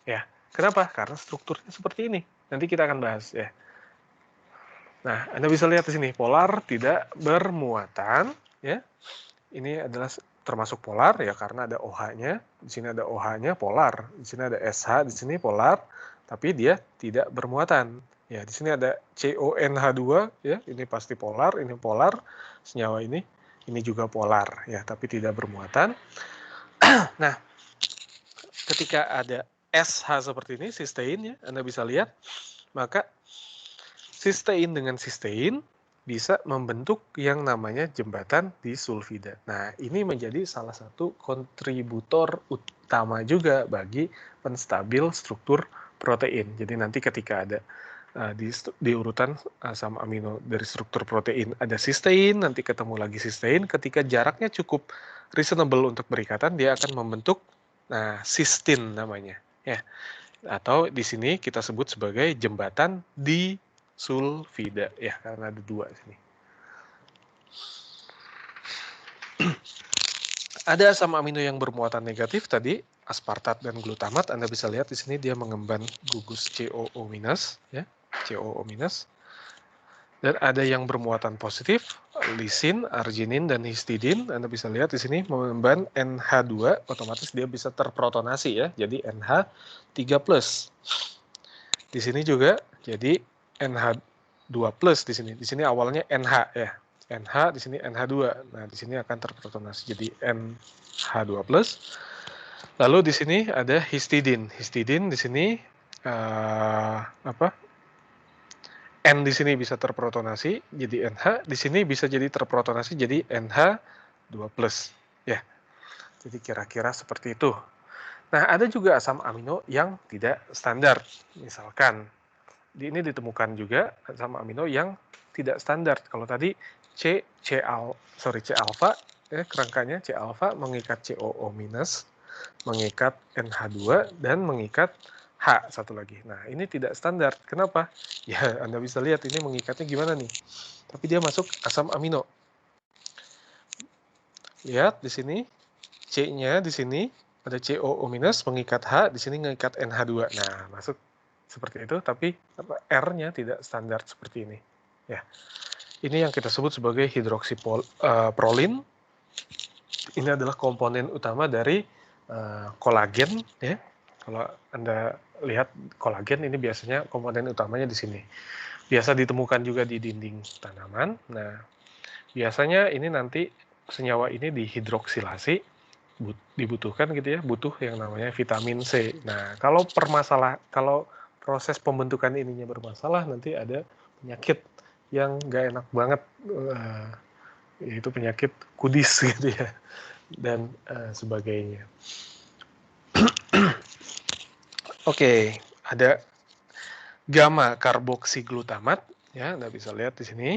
Ya, kenapa? Karena strukturnya seperti ini. Nanti kita akan bahas ya. Nah, Anda bisa lihat di sini, polar tidak bermuatan. Ya, ini adalah termasuk polar ya karena ada OH-nya. Di sini ada OH-nya polar. Di sini ada SH, di sini polar, tapi dia tidak bermuatan. Ya, di sini ada CONH2 ya, ini pasti polar, ini polar. Senyawa ini juga polar ya, tapi tidak bermuatan. Nah, ketika ada SH seperti ini, cysteine ya, Anda bisa lihat, maka cysteine dengan cysteine bisa membentuk yang namanya jembatan disulfida. Nah, ini menjadi salah satu kontributor utama juga bagi penstabil struktur protein. Jadi nanti ketika ada di urutan asam amino dari struktur protein ada cysteine, nanti ketemu lagi cysteine, ketika jaraknya cukup reasonable untuk berikatan, dia akan membentuk cysteine namanya ya. Atau di sini kita sebut sebagai jembatan disulfida ya, karena ada dua sini. Ada asam amino yang bermuatan negatif tadi, aspartat dan glutamat. Anda bisa lihat di sini dia mengemban gugus COO- ya. COO-. Dan ada yang bermuatan positif, lisin, arginin, dan histidin. Anda bisa lihat di sini mengemban NH2, otomatis dia bisa terprotonasi ya, jadi NH3+. Di sini juga jadi NH2+ di sini. Di sini awalnya NH ya. NH di sini NH2. Nah, di sini akan terprotonasi jadi NH2+. Lalu di sini ada histidin. Histidin di sini N di sini bisa terprotonasi jadi NH, di sini bisa jadi terprotonasi jadi NH2+. Ya. Jadi kira-kira seperti itu. Nah, ada juga asam amino yang tidak standar. Misalkan ini ditemukan juga asam amino yang tidak standar. Kalau tadi C-alfa ya, kerangkanya C-alfa mengikat COO-, mengikat NH2 dan mengikat H satu lagi. Nah, ini tidak standar. Kenapa? Ya, Anda bisa lihat ini mengikatnya gimana nih. Tapi dia masuk asam amino. Lihat di sini C-nya di sini ada COO- mengikat H, di sini mengikat NH2. Nah, masuk seperti itu, tapi R-nya tidak standar seperti ini. Ya. Ini yang kita sebut sebagai hidroksiprolin. Ini adalah komponen utama dari kolagen ya. Kalau Anda lihat kolagen ini biasanya komponen utamanya di sini. Biasa ditemukan juga di dinding tanaman. Nah, biasanya ini nanti senyawa ini dihidroksilasi, dibutuhkan gitu ya, butuh yang namanya vitamin C. Nah, kalau proses pembentukan ininya bermasalah, nanti ada penyakit yang nggak enak banget, yaitu penyakit kudis gitu ya, dan sebagainya. Oke, ada gamma karboksiglutamat ya, Anda bisa lihat di sini.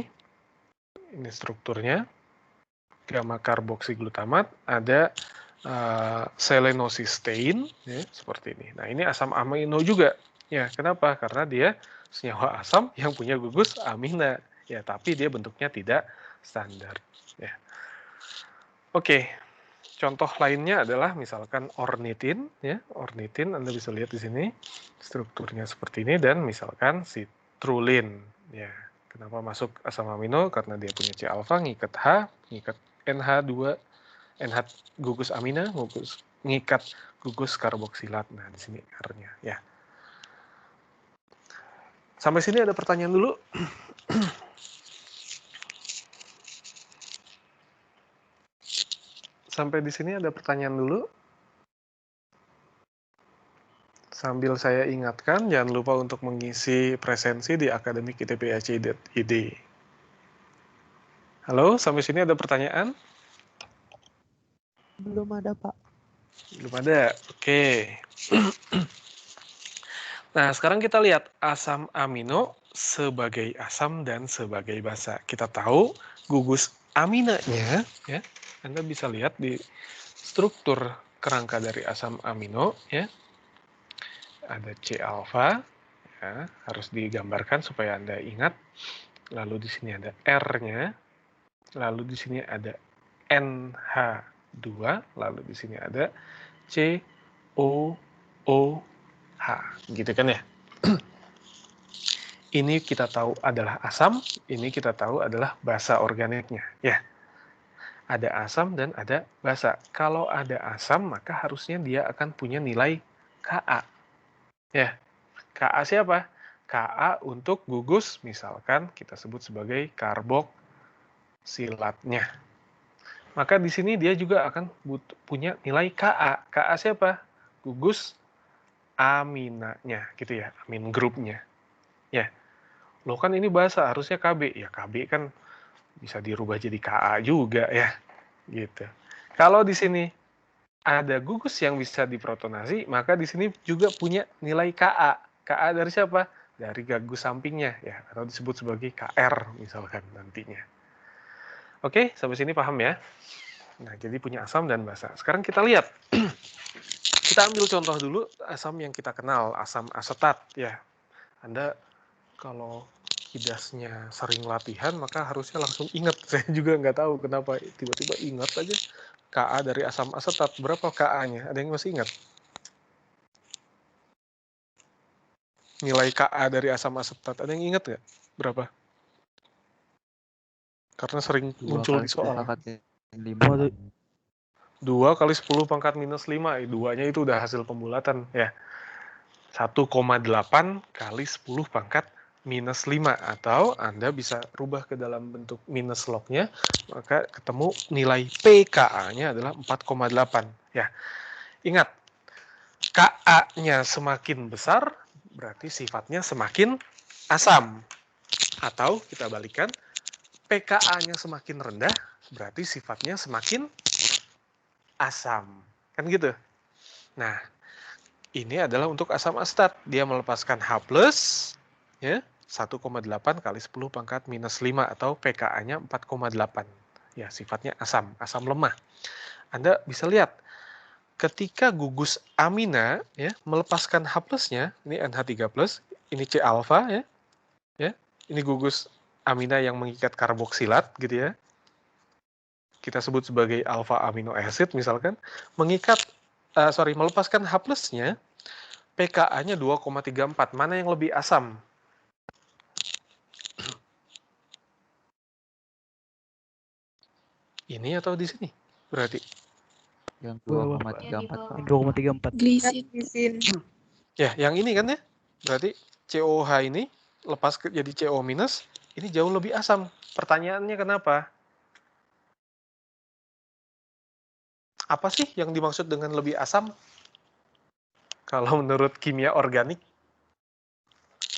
Ini strukturnya. Gamma karboksiglutamat, ada selenocysteine, ya, seperti ini. Nah, ini asam amino juga. Ya, kenapa? Karena dia senyawa asam yang punya gugus amina. Ya, tapi dia bentuknya tidak standar. Ya. Oke, contoh lainnya adalah misalkan ornitin. Ya, ornitin Anda bisa lihat di sini strukturnya seperti ini, dan misalkan citrulline. Ya, kenapa masuk asam amino? Karena dia punya C alfa ngikat H, ngikat NH2, NH gugus amina, ngikat gugus karboksilat. Nah, di sini R-nya ya. Sampai sini ada pertanyaan dulu? Sampai di sini ada pertanyaan dulu? Sambil saya ingatkan, jangan lupa untuk mengisi presensi di akademik.itb.ac.id. Halo, sampai sini ada pertanyaan? Belum ada, Pak. Belum ada, oke. Nah, sekarang kita lihat asam amino sebagai asam dan sebagai basa. Kita tahu gugus aminanya, ya. Anda bisa lihat di struktur kerangka dari asam amino, ya. Ada C alfa, ya, harus digambarkan supaya Anda ingat. Lalu di sini ada R-nya, lalu di sini ada NH2, lalu di sini ada COOH, gitu kan ya? Ini kita tahu adalah asam, ini kita tahu adalah basa organiknya, ya. Ada asam dan ada basa. Kalau ada asam, maka harusnya dia akan punya nilai Ka. Ya, Ka siapa? Ka untuk gugus, misalkan kita sebut sebagai karboksilatnya. Maka di sini dia juga akan punya nilai Ka. Ka siapa? Gugus aminanya, gitu ya, amin grupnya. Ya, loh kan ini basa, harusnya Kb. Ya, Kb kan bisa dirubah jadi Ka juga ya, gitu. Kalau di sini ada gugus yang bisa diprotonasi, maka di sini juga punya nilai Ka. Ka dari siapa? Dari gugus sampingnya ya, atau disebut sebagai Kr misalkan nantinya. Oke, sampai sini paham ya? Nah, jadi punya asam dan basa. Sekarang kita lihat. Kita ambil contoh dulu asam yang kita kenal, asam asetat ya. Anda kalau kidasnya sering latihan, maka harusnya langsung ingat. Saya juga nggak tahu kenapa tiba-tiba ingat aja. Ka dari asam asetat, berapa Ka-nya? Ada yang masih ingat? Nilai Ka dari asam asetat, ada yang ingat nggak? Berapa? Karena sering 2 muncul di kali 10 soal. pangkat 5. 2 kali 10 pangkat minus 5. Duanya itu udah hasil pembulatan ya. 1,8 kali 10 pangkat minus 5. Atau Anda bisa rubah ke dalam bentuk minus lognya, maka ketemu nilai pKa-nya adalah 4,8. Ya. Ingat, Ka-nya semakin besar, berarti sifatnya semakin asam. Atau kita balikan, pKa-nya semakin rendah, berarti sifatnya semakin asam. Kan gitu? Nah, ini adalah untuk asam asetat. Dia melepaskan H+, ya, 1,8 kali 10 pangkat minus 5, atau pKa-nya 4,8. Ya, sifatnya asam, asam lemah. Anda bisa lihat, ketika gugus amina ya melepaskan H+-nya, ini NH3+, ini C alfa ya. Ini gugus amina yang mengikat karboksilat gitu ya. Kita sebut sebagai alpha amino acid misalkan, melepaskan H+-nya, pKa-nya 2,34. Mana yang lebih asam? Ini atau di sini? Berarti Yang 2,34, Pak. 2,34. Glisin. ya, yang ini kan ya. Berarti COH ini lepas jadi CO-, ini jauh lebih asam. Pertanyaannya kenapa? Apa sih yang dimaksud dengan lebih asam? Kalau menurut kimia organik,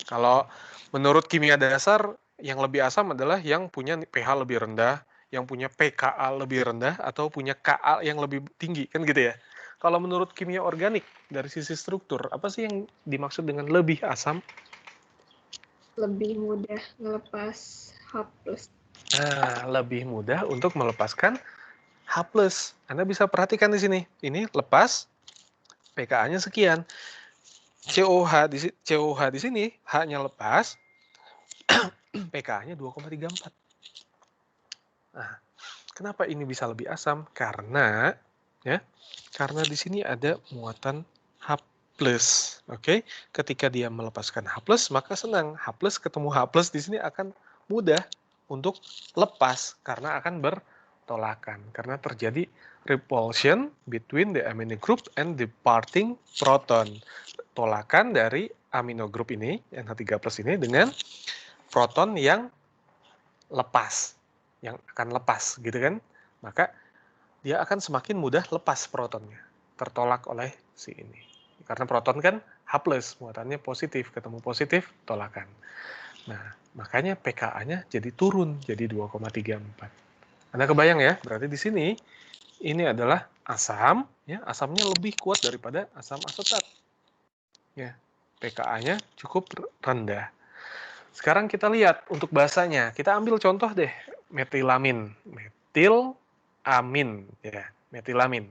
kalau menurut kimia dasar, yang lebih asam adalah yang punya pH lebih rendah, yang punya pKa lebih rendah, atau punya Ka yang lebih tinggi, kan gitu ya. Kalau menurut kimia organik, dari sisi struktur, apa sih yang dimaksud dengan lebih asam? Lebih mudah ngelepas H+. Nah, lebih mudah untuk melepaskan H+. Anda bisa perhatikan di sini. Ini lepas, pKa-nya sekian. COH di sini, H-nya lepas, pKa-nya 2,34. Nah, kenapa ini bisa lebih asam? Karena di sini ada muatan H+. Oke, ketika dia melepaskan H+, maka senang. H+ ketemu H+ di sini akan mudah untuk lepas karena akan bertolakan. Karena terjadi repulsion between the amino group and departing proton. Tolakan dari amino group ini, NH3+ ini dengan proton yang lepas, yang akan lepas gitu kan. Maka dia akan semakin mudah lepas protonnya, tertolak oleh si ini. Karena proton kan H+, muatannya positif, ketemu positif, tolakan. Nah, makanya pKa-nya jadi turun, jadi 2,34. Anda kebayang ya, berarti di sini ini adalah asam, ya, asamnya lebih kuat daripada asam asetat. Ya, pKa-nya cukup rendah. Sekarang kita lihat untuk basanya. Kita ambil contoh deh, metilamin. Metilamin, ya, metilamin.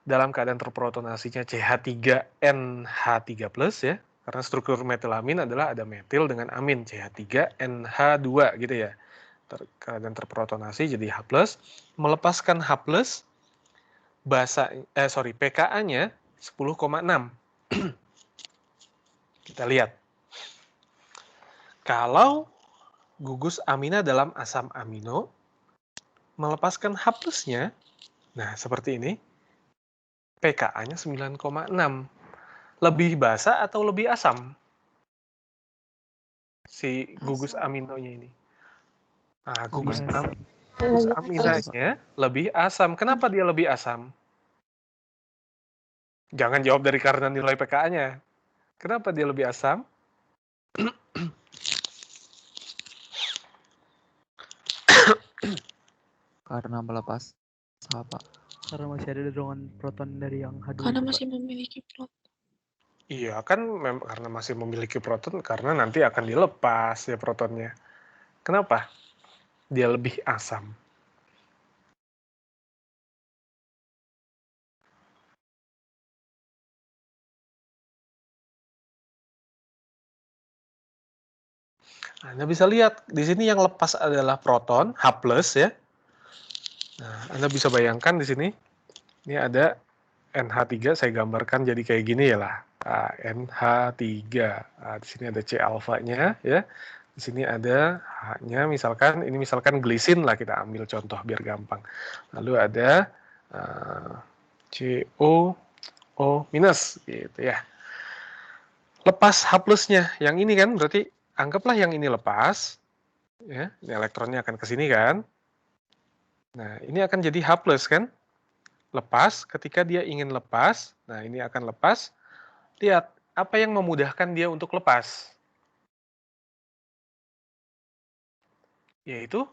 Dalam keadaan terprotonasinya CH3NH3+, ya. Karena struktur metilamin adalah ada metil dengan amin, CH3NH2 gitu ya. Keadaan terprotonasi jadi H+, melepaskan H+, pKa-nya 10,6. Kita lihat. Kalau gugus amina dalam asam amino melepaskan H+-nya, nah seperti ini, pKa-nya 9,6. Lebih basa atau lebih asam? Si gugus aminonya ini. Nah, gugus aminanya lebih asam. Kenapa dia lebih asam? Jangan jawab dari karena nilai pKa-nya. Kenapa dia lebih asam? Karena melepas apa? Karena masih ada dorongan proton dari yang H2. Karena itu, masih Pak. memiliki proton. Iya, kan karena masih memiliki proton, karena nanti akan dilepas ya protonnya. Kenapa? Dia lebih asam. Anda bisa lihat, di sini yang lepas adalah proton, H+, ya. Nah, Anda bisa bayangkan di sini, ini ada NH3, saya gambarkan jadi kayak gini ya lah. Nah, NH3, nah, di sini ada C alfanya, ya. Di sini ada H-nya, misalkan, ini misalkan glisin lah, kita ambil contoh biar gampang. Lalu ada CO minus, gitu ya. Lepas H+-nya, yang ini kan berarti anggaplah yang ini lepas, ya, ini elektronnya akan ke sini kan. Nah, ini akan jadi H+ kan? Lepas, ketika dia ingin lepas, nah ini akan lepas. Lihat, apa yang memudahkan dia untuk lepas? Yaitu,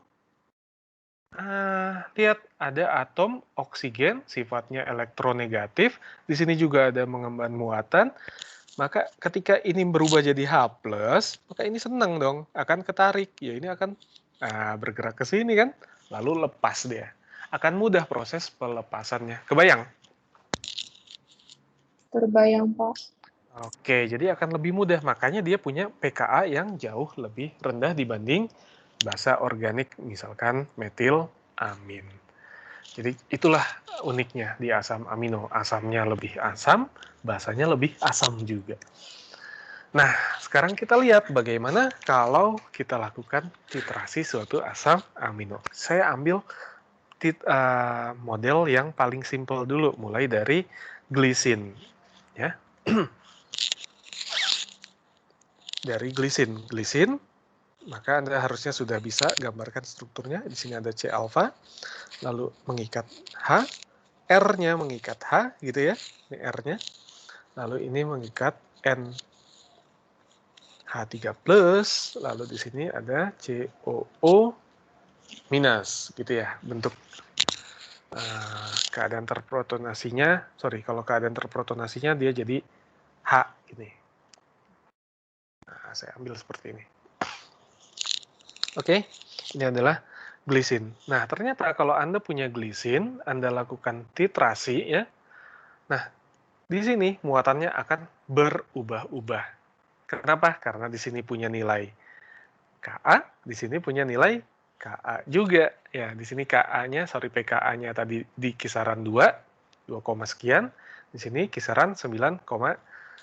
lihat, ada atom oksigen, sifatnya elektronegatif. Di sini juga ada mengemban muatan. Maka ketika ini berubah jadi H+, maka ini senang dong, akan ketarik. Ya ini akan bergerak ke sini kan, lalu lepas dia. Akan mudah proses pelepasannya. Kebayang? Terbayang, Pak. Oke, jadi akan lebih mudah. Makanya dia punya pKa yang jauh lebih rendah dibanding basa organik, misalkan metilamin. Jadi itulah uniknya di asam amino. Asamnya lebih asam, basanya lebih asam juga. Nah, sekarang kita lihat bagaimana kalau kita lakukan titrasi suatu asam amino. Saya ambil model yang paling simpel dulu, mulai dari glisin. Ya. Dari glisin, maka Anda harusnya sudah bisa gambarkan strukturnya. Di sini ada C alfa, lalu mengikat H, R-nya mengikat H, gitu ya, ini R-nya. Lalu ini mengikat N H3+, lalu di sini ada COO minus, gitu ya, bentuk keadaan terprotonasinya. Kalau keadaan terprotonasinya dia jadi H, ini. Nah, saya ambil seperti ini. Oke, ini adalah glisin. Nah, ternyata kalau Anda punya glisin, Anda lakukan titrasi ya. Nah, di sini muatannya akan berubah-ubah. Kenapa? Karena di sini punya nilai Ka, di sini punya nilai Ka juga. Ya, di sini Ka-nya, PKA-nya tadi di kisaran 2 sekian. Di sini kisaran 9,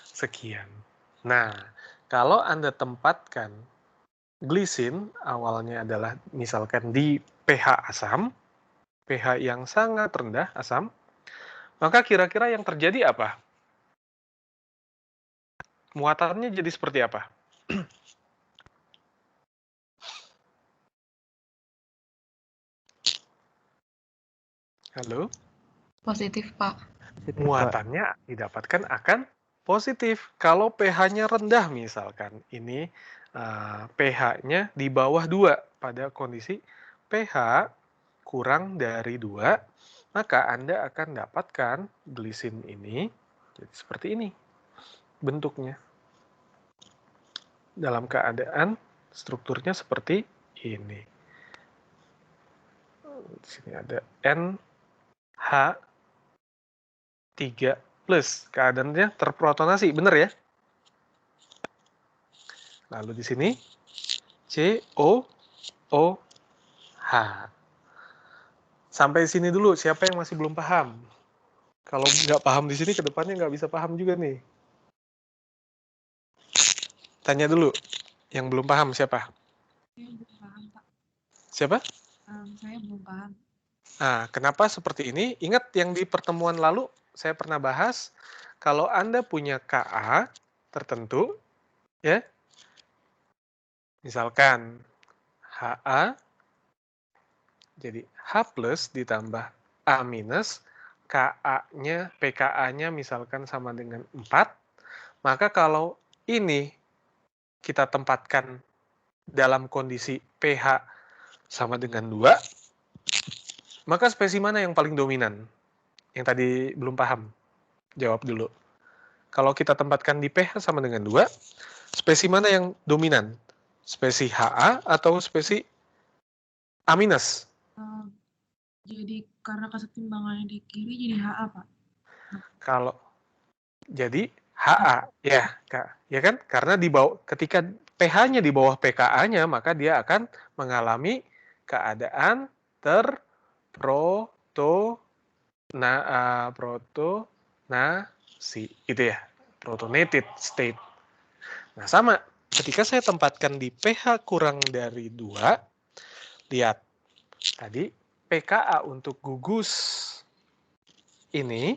sekian. Nah, kalau Anda tempatkan glisin awalnya adalah misalkan di pH asam, pH yang sangat rendah asam, maka kira-kira yang terjadi apa? Muatannya jadi seperti apa? Halo? Positif, Pak. Positif, Pak. Muatannya didapatkan akan positif. Kalau pH-nya rendah misalkan, ini pH-nya di bawah 2 pada kondisi pH kurang dari 2, maka Anda akan dapatkan glisin ini jadi seperti ini bentuknya. Dalam keadaan strukturnya seperti ini. Di sini ada NH3+, keadaannya terprotonasi, benar ya? Lalu di sini COOH. Sampai sini dulu, siapa yang masih belum paham? Kalau nggak paham di sini, ke depannya nggak bisa paham juga nih. Tanya dulu, yang belum paham siapa? Saya belum paham, Pak. Siapa? Saya belum paham. Nah, kenapa seperti ini? Ingat yang di pertemuan lalu, saya pernah bahas, kalau Anda punya Ka tertentu, ya, misalkan Ha, jadi H plus ditambah A minus, Ka-nya, PKA-nya misalkan sama dengan 4, maka kalau ini kita tempatkan dalam kondisi pH sama dengan 2, maka spesi mana yang paling dominan? Yang tadi belum paham, jawab dulu. Kalau kita tempatkan di pH sama dengan 2, spesi mana yang dominan? Spesi Ha atau spesi A minus? Jadi karena kesetimbangannya di kiri jadi HA, Pak. Kalau jadi Ha, ya, Kak. Ya kan? Karena di bawah, ketika pH-nya di bawah PKA-nya, maka dia akan mengalami keadaan protonasi, gitu ya. Protonated state. Nah, sama. Ketika saya tempatkan di pH kurang dari 2, lihat. Tadi PKA untuk gugus ini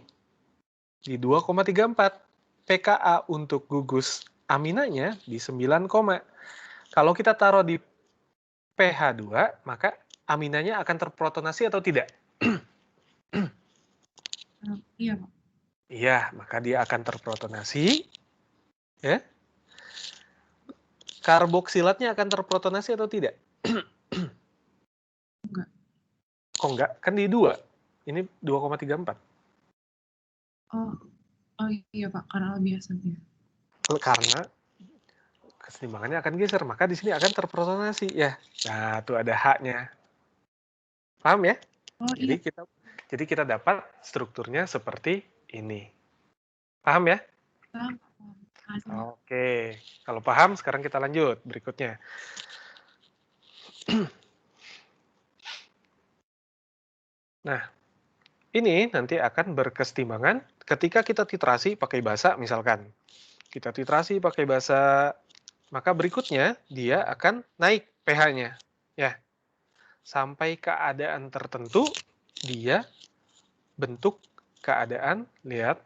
di 2,34. PKA untuk gugus aminanya di 9, kalau kita taruh di pH 2, maka aminanya akan terprotonasi atau tidak? Iya, Pak. Iya, maka dia akan terprotonasi. Ya. Karboksilatnya akan terprotonasi atau tidak? Enggak. Kok enggak? Kan di 2. Ini 2,34. Oh iya, Pak, karena lebih asam ya. Karena kesetimbangannya akan geser, maka di sini akan terprotonasi ya. Nah, tuh ada H-nya. Paham ya? Oh Jadi iya. jadi kita dapat strukturnya seperti ini. Paham ya? Paham. Oke. Kalau paham, sekarang kita lanjut berikutnya. Nah, ini nanti akan berkesetimbangan ketika kita titrasi pakai basa misalkan. Kita titrasi pakai basa, maka berikutnya dia akan naik pH-nya. Ya. Sampai keadaan tertentu, dia bentuk keadaan, lihat,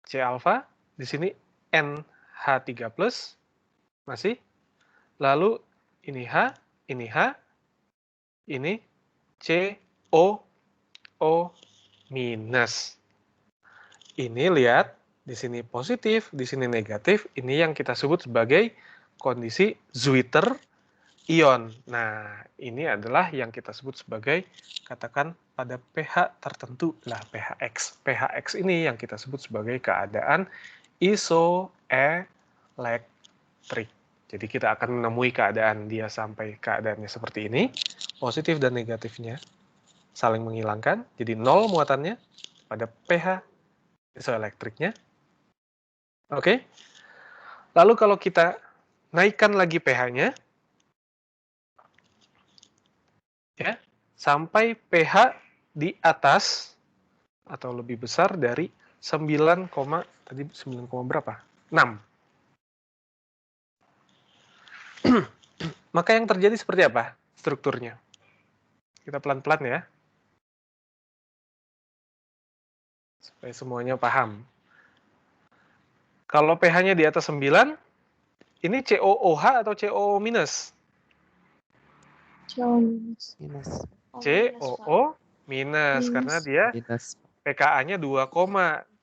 C alfa, di sini NH3+, masih, lalu ini H, ini H, ini COO minus. Ini lihat, di sini positif, di sini negatif, ini yang kita sebut sebagai kondisi Zwitter ion. Nah, ini adalah yang kita sebut sebagai, katakan pada pH tertentu lah, pH X. pH X ini yang kita sebut sebagai keadaan isoelektrik. Jadi kita akan menemui keadaan dia sampai keadaannya seperti ini, positif dan negatifnya saling menghilangkan, jadi 0 muatannya pada pH isoelektriknya. Oke. Lalu kalau kita naikkan lagi pH-nya, ya, sampai pH di atas atau lebih besar dari 9, tadi 9, berapa? 6. Maka yang terjadi seperti apa strukturnya? Kita pelan-pelan ya. Supaya semuanya paham. Kalau pH-nya di atas 9, ini COOH atau CO minus? Minus. COO minus, karena dia Minus. pKa-nya 2,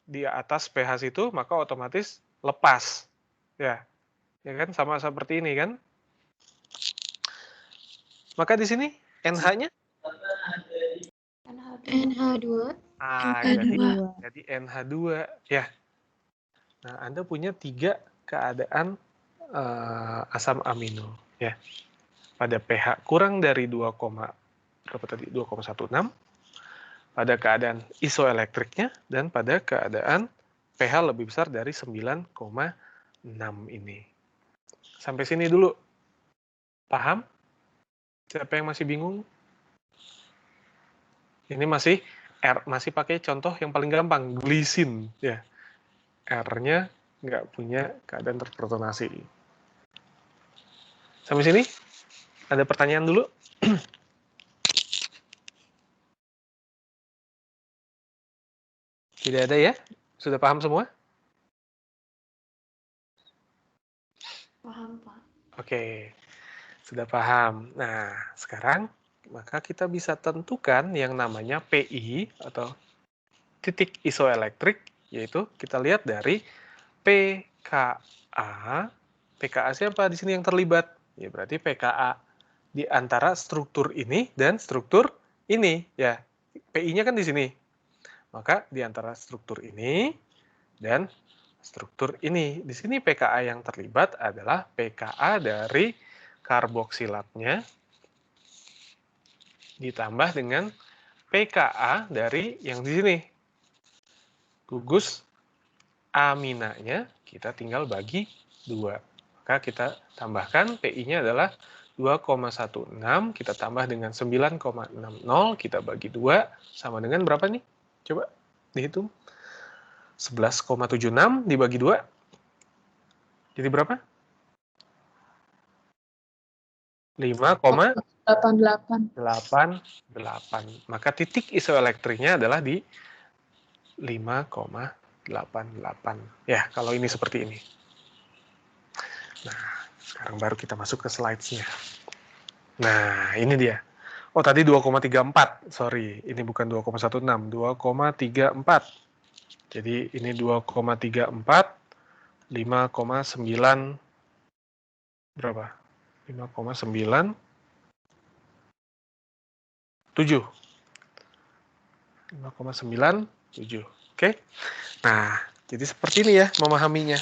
di atas pH situ, maka otomatis lepas. Ya kan, sama seperti ini kan? Maka di sini NH-nya? NH2. Jadi NH2 ya. Nah, Anda punya 3 keadaan asam amino ya. Pada pH kurang dari 2, berapa tadi? 2,16, pada keadaan isoelektriknya, dan pada keadaan pH lebih besar dari 9,6 ini. Sampai sini dulu. Paham? Siapa yang masih bingung? Ini masih pakai contoh yang paling gampang, glisin ya. R-nya nggak punya keadaan terprotonasi. Sampai sini? Ada pertanyaan dulu? Tidak ada ya? Sudah paham semua? Paham, Pak. Oke, sudah paham. Nah, sekarang maka kita bisa tentukan yang namanya PI atau titik isoelektrik, yaitu kita lihat dari pKa. pKa siapa di sini yang terlibat? Ya berarti pKa di antara struktur ini dan struktur ini ya. PI-nya kan di sini. Maka di antara struktur ini dan struktur ini. Di sini pKa yang terlibat adalah pKa dari karboksilatnya ditambah dengan pKa dari yang di sini. Gugus aminanya kita tinggal bagi 2. Maka kita tambahkan PI-nya adalah 2,16, kita tambah dengan 9,60, kita bagi 2, sama dengan berapa nih? Coba dihitung. 11,76 dibagi 2. Jadi berapa? 5,88. Maka titik isoelektriknya adalah di 5,88. Ya, kalau ini seperti ini. Nah, sekarang baru kita masuk ke slides-nya. Nah, ini dia. Oh, tadi 2,34. Sorry, ini bukan 2,16, 2,34. Jadi ini 2,34, 5,9 berapa? 5,97. Oke. Nah, jadi seperti ini ya memahaminya.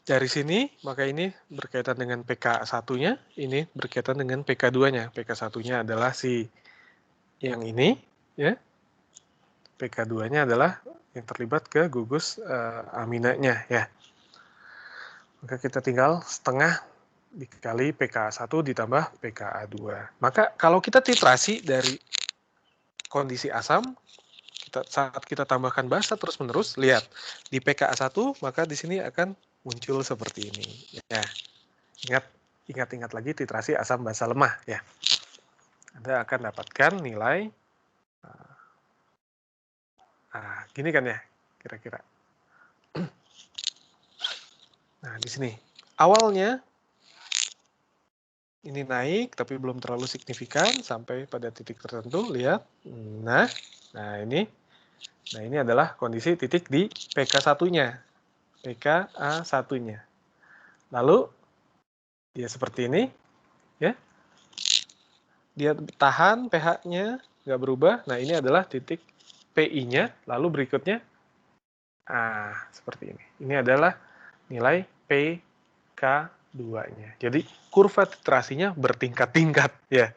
Dari sini, maka ini berkaitan dengan PK1-nya, ini berkaitan dengan PK2-nya. PK1-nya adalah si yang ini, ya. PK2-nya adalah yang terlibat ke gugus aminanya, ya. Maka kita tinggal setengah dikali PKA1 ditambah PKA2. Maka kalau kita titrasi dari kondisi asam, saat kita tambahkan basa terus-menerus, lihat di PKA1 maka di sini akan muncul seperti ini. Ya, ingat lagi titrasi asam basa lemah ya. Anda akan dapatkan nilai gini kan ya, kira-kira. Nah, di sini awalnya ini naik tapi belum terlalu signifikan sampai pada titik tertentu, lihat. Nah ini adalah kondisi titik di PK1-nya. PKA1-nya. Lalu dia seperti ini, ya. Dia tahan pH-nya nggak berubah. Nah, ini adalah titik PI-nya. Lalu berikutnya, seperti ini. Ini adalah nilai PK2-nya. Jadi kurva titrasinya bertingkat-tingkat ya.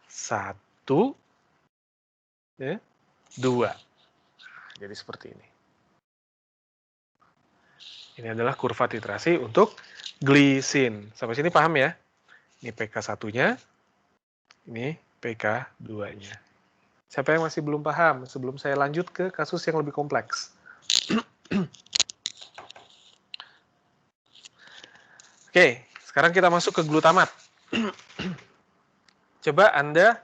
1, ya, 2. Jadi seperti ini. Ini adalah kurva titrasi untuk glisin. Sampai sini paham ya? Ini PK1-nya, ini PK2-nya. Siapa yang masih belum paham? Sebelum saya lanjut ke kasus yang lebih kompleks. Oke, sekarang kita masuk ke glutamat. Coba Anda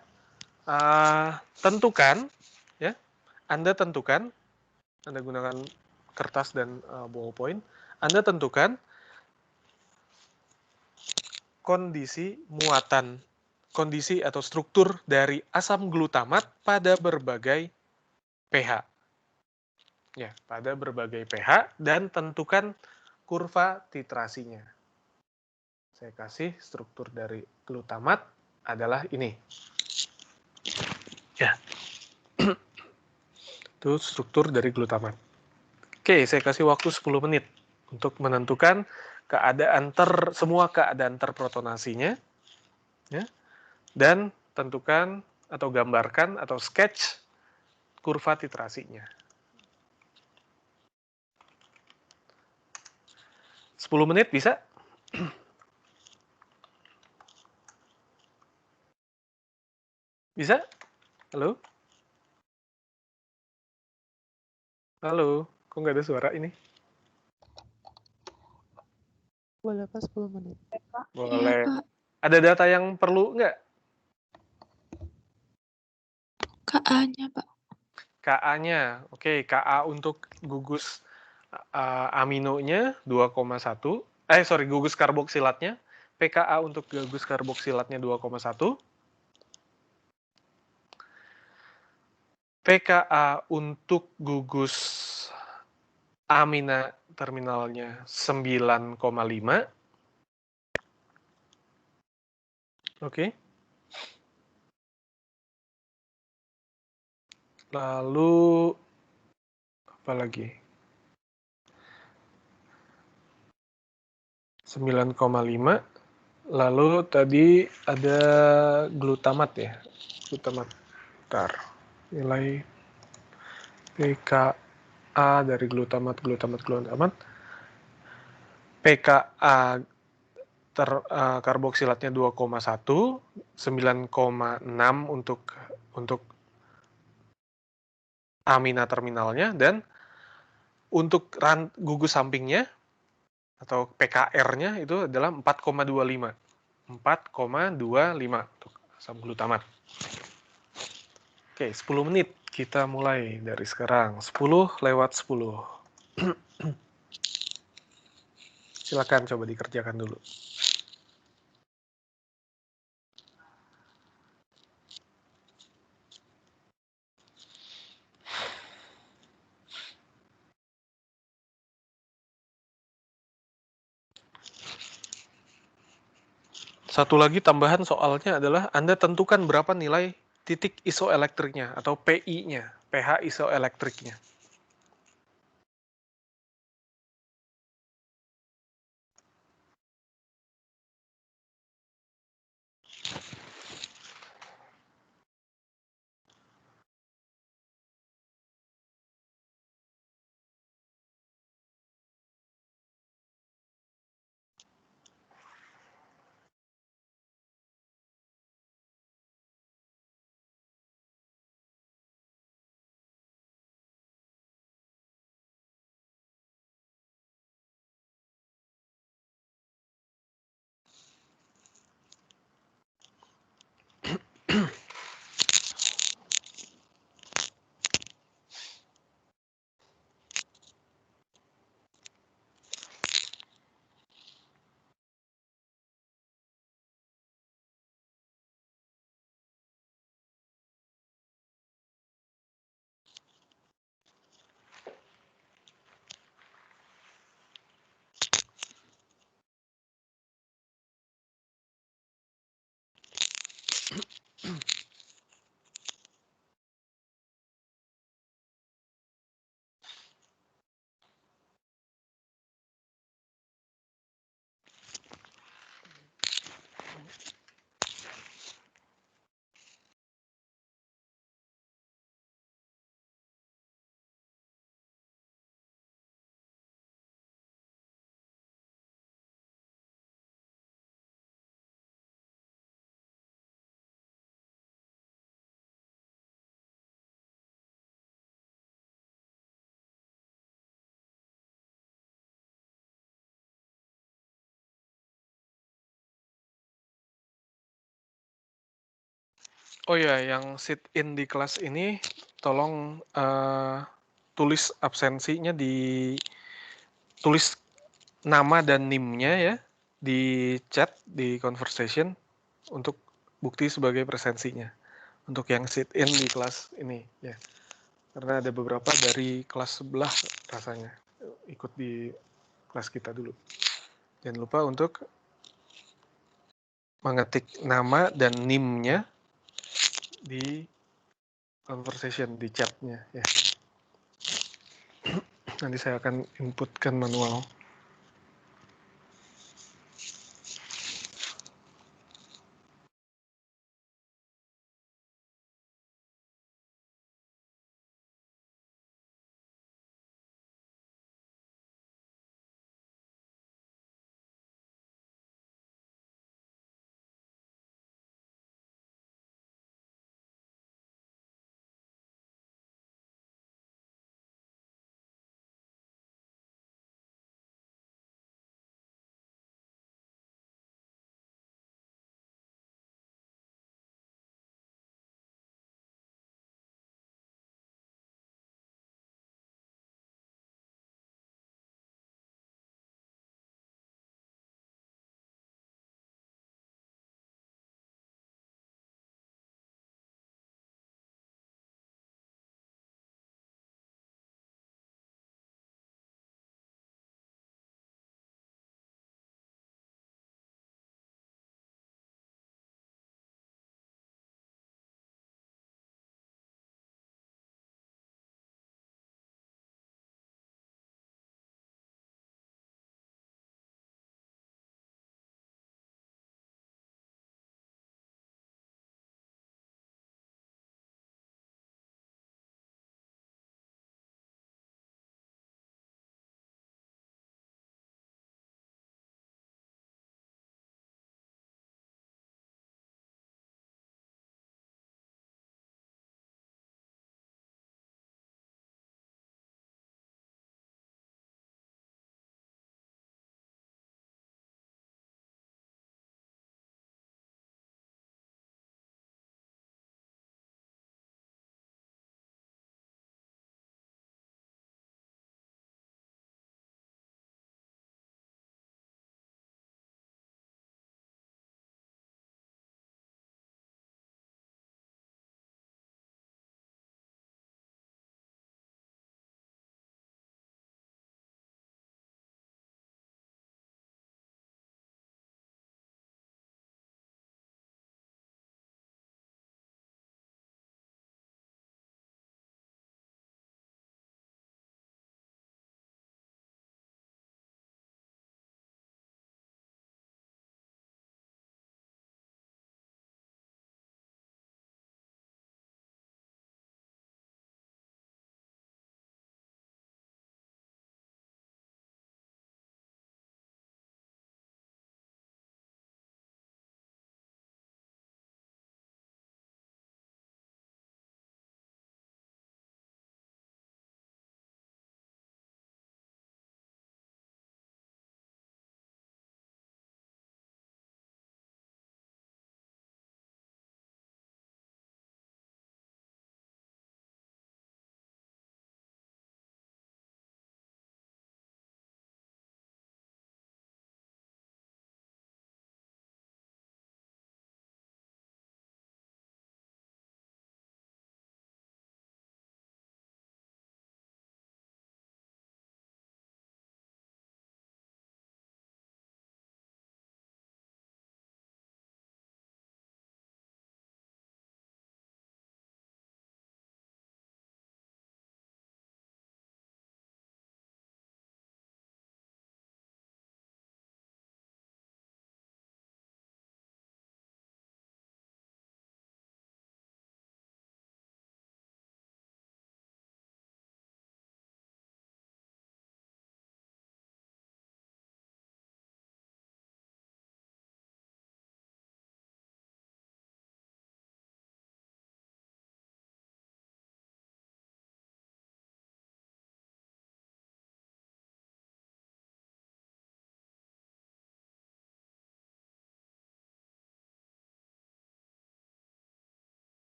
tentukan, ya, Anda tentukan, Anda gunakan kertas dan ballpoint, Anda tentukan kondisi muatan, kondisi atau struktur dari asam glutamat pada berbagai pH. Ya, pada berbagai pH dan tentukan kurva titrasinya. Saya kasih struktur dari glutamat adalah ini. Ya. Itu struktur dari glutamat. Oke, saya kasih waktu 10 menit untuk menentukan keadaan semua keadaan terprotonasinya. Ya. Dan tentukan atau gambarkan atau sketch kurva titrasinya. 10 menit bisa? Bisa? Halo? Halo? Kok nggak ada suara ini? Boleh Pak 10 menit. Boleh. Iya, Kak. Ada data yang perlu nggak? KA-nya, Pak. KA-nya. Oke, KA untuk gugus aminonya 2,1. Gugus karboksilatnya. PKA untuk gugus karboksilatnya 2,1. PKA untuk gugus amina terminalnya 9,5. Oke. Lalu apa lagi? 9,5. Lalu tadi ada glutamat ya. Glutamat. Bentar. Nilai PKA dari glutamat. PKA karboksilatnya 2,1, 9,6 untuk amina terminalnya, dan untuk gugus sampingnya atau PKR-nya itu adalah 4,25. 4,25 untuk asam glutamat. Oke, 10 menit. Kita mulai dari sekarang. 10:10. Silakan coba dikerjakan dulu. Satu lagi tambahan soalnya adalah Anda tentukan berapa nilai titik isoelektriknya atau PI-nya, pH isoelektriknya. Oh ya, yang sit in di kelas ini tolong tulis absensinya tulis nama dan NIM-nya ya di chat di conversation untuk bukti sebagai presensinya. Untuk yang sit in di kelas ini ya. Karena ada beberapa dari kelas sebelah rasanya ikut di kelas kita dulu. Jangan lupa untuk mengetik nama dan NIM-nya di conversation di chatnya ya. Nanti saya akan inputkan manual.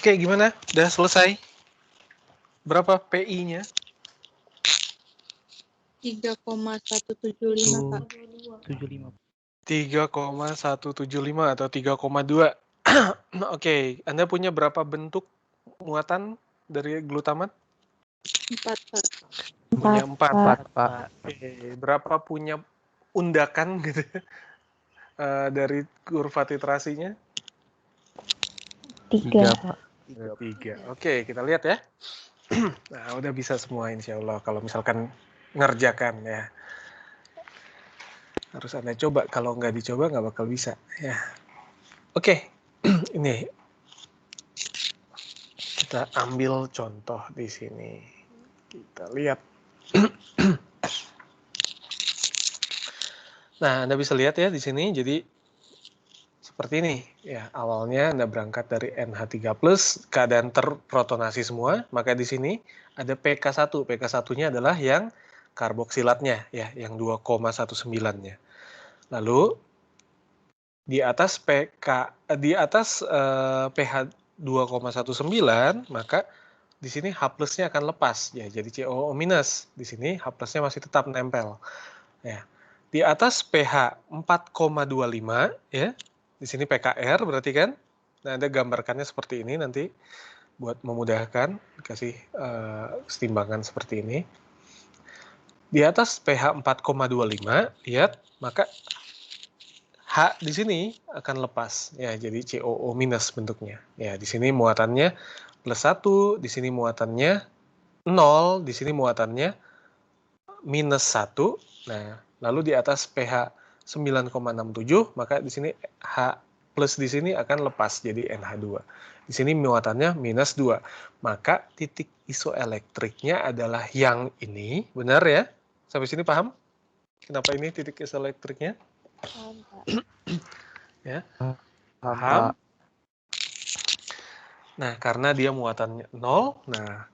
Oke, gimana? Udah selesai? Berapa PI-nya? 3,175, Pak. 75. 3,175 atau 3,2. Oke, Anda punya berapa bentuk muatan dari glutamat? 4, Pak. Punya 4. 4, Pak. Oke, berapa punya undakan gitu dari kurva titrasinya? 3, Pak. 3. Oke, kita lihat ya. Nah, udah bisa semua insya Allah kalau misalkan ngerjakan ya. Harus Anda coba, kalau nggak dicoba nggak bakal bisa ya. Oke, ini kita ambil contoh di sini. Kita lihat. Nah, Anda bisa lihat ya di sini. Jadi seperti ini ya. Awalnya Anda berangkat dari NH3+, keadaan terprotonasi semua, maka di sini ada PK1. PK1-nya adalah yang karboksilatnya ya, yang 2,19-nya. Lalu di atas pH 2,19, maka di sini H plusnya akan lepas ya, jadi COO minus. Di sini H plusnya masih tetap nempel. Ya. Di atas pH 4,25 ya. Di sini PKR berarti kan. Nah, Anda gambarkannya seperti ini nanti buat memudahkan, kasih setimbangan seperti ini. Di atas pH 4,25, lihat, maka H di sini akan lepas ya, jadi COO minus bentuknya. Ya, di sini muatannya +1, di sini muatannya 0, di sini muatannya -1. Nah, lalu di atas pH 9,67, maka di sini H plus di sini akan lepas jadi NH2. Di sini muatannya -2. Maka titik isoelektriknya adalah yang ini, benar ya? Sampai sini paham? Kenapa ini titik isoelektriknya? Paham, Pak. Ya. Paham, Paham? Pak. Nah, karena dia muatannya 0, nah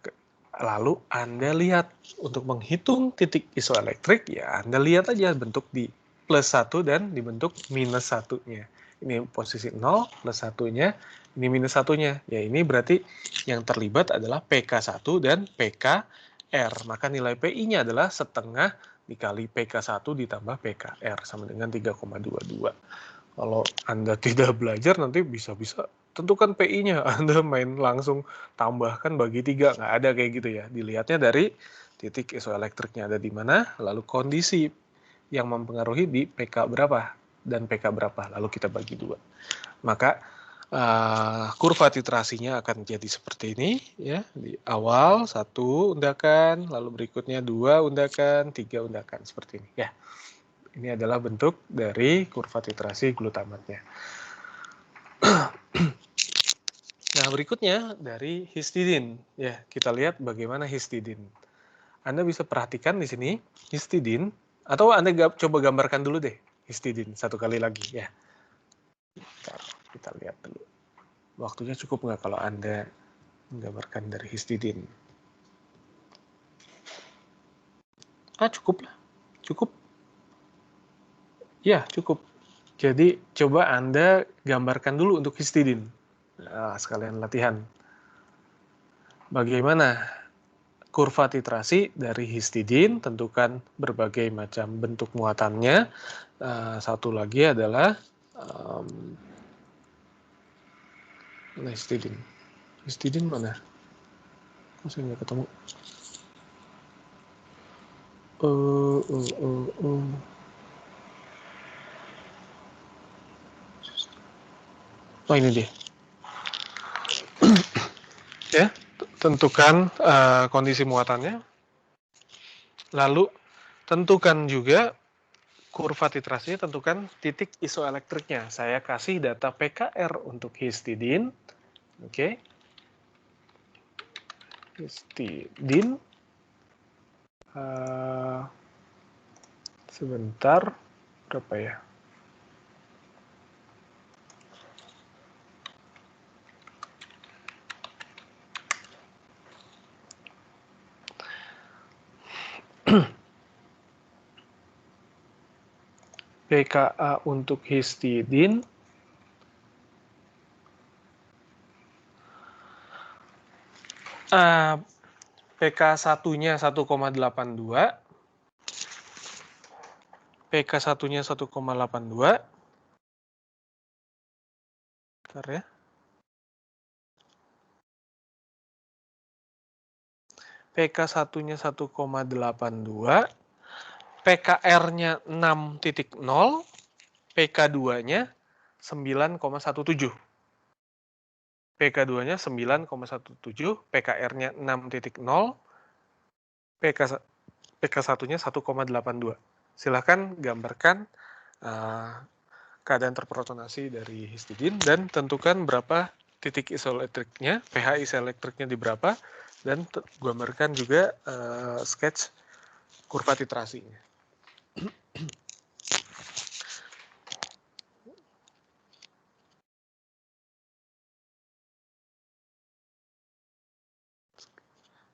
lalu Anda lihat untuk menghitung titik isoelektrik, ya Anda lihat aja bentuk di +1 dan dibentuk -1-nya. Ini posisi 0, +1-nya, ini -1-nya. Ya, ini berarti yang terlibat adalah PK1 dan PKR. Maka nilai PI-nya adalah setengah dikali PK1 ditambah PKR, sama dengan 3,22. Kalau Anda tidak belajar, nanti bisa-bisa tentukan PI-nya. Anda main langsung tambahkan bagi 3. Nggak ada kayak gitu ya. Dilihatnya dari titik isoelektriknya ada di mana, lalu kondisi yang mempengaruhi di PK berapa dan PK berapa. Lalu kita bagi 2. Maka kurva titrasinya akan jadi seperti ini ya. Di awal 1 undakan, lalu berikutnya 2 undakan, 3 undakan seperti ini ya. Ini adalah bentuk dari kurva titrasi glutamatnya. Nah, berikutnya dari histidin. Ya, kita lihat bagaimana histidin. Anda bisa perhatikan di sini histidin, atau Anda coba gambarkan dulu deh histidin satu kali lagi ya. Kita lihat dulu. Waktunya cukup nggak kalau Anda menggambarkan dari histidin? Cukup lah. Cukup. Ya, cukup. Jadi, coba Anda gambarkan dulu untuk histidin. Nah, sekalian latihan. Bagaimana kurva titrasi dari histidin? Tentukan berbagai macam bentuk muatannya. Satu lagi adalah mana histidin? Histidin mana? Kok saya nggak ketemu? Oh, ini dia. Ya, tentukan kondisi muatannya. Lalu tentukan juga kurva titrasinya, tentukan titik isoelektriknya. Saya kasih data PKR untuk histidin. Oke. Histidin. Sebentar. Berapa ya? PKA untuk histidin PK1-nya 1,82. PK1-nya 1,82. Bentar ya. PK1-nya 1,82. PKR-nya 6.0. PK2-nya 9,17. PK2-nya 9,17, PKR-nya 6.0, PK1-nya 1,82. Silahkan gambarkan keadaan terprotonasi dari histidin dan tentukan berapa titik isoelektriknya, pH isoelektriknya di berapa, dan gambarkan juga sketch kurva titrasinya.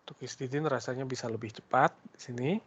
Untuk histidin rasanya bisa lebih cepat di sini.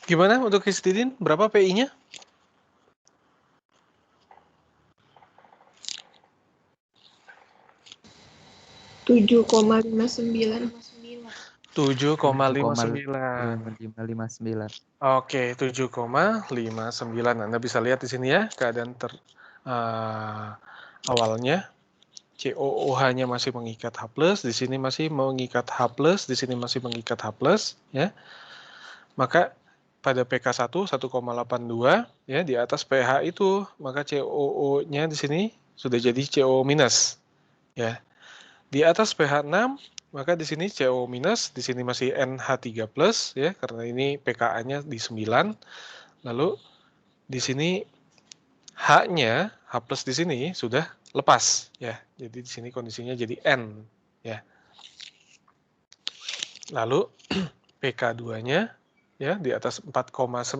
Gimana untuk histidin? Berapa PI-nya? Tujuh 7,59. 7,59. Oke, 7,59. Anda bisa lihat di sini ya keadaan awalnya. COOH-nya masih mengikat H+, di sini masih mengikat H+, di sini masih mengikat H+, ya. Maka pada PK1 1,82 ya di atas pH itu, maka COO-nya di sini sudah jadi CO-, ya. Di atas pH 6, maka di sini CO-, di sini masih NH3+, ya, karena ini pKa-nya di 9. Lalu di sini H-nya, H+ di sini sudah lepas, ya. Jadi di sini kondisinya jadi N, ya. Lalu PK2-nya ya di atas 9,17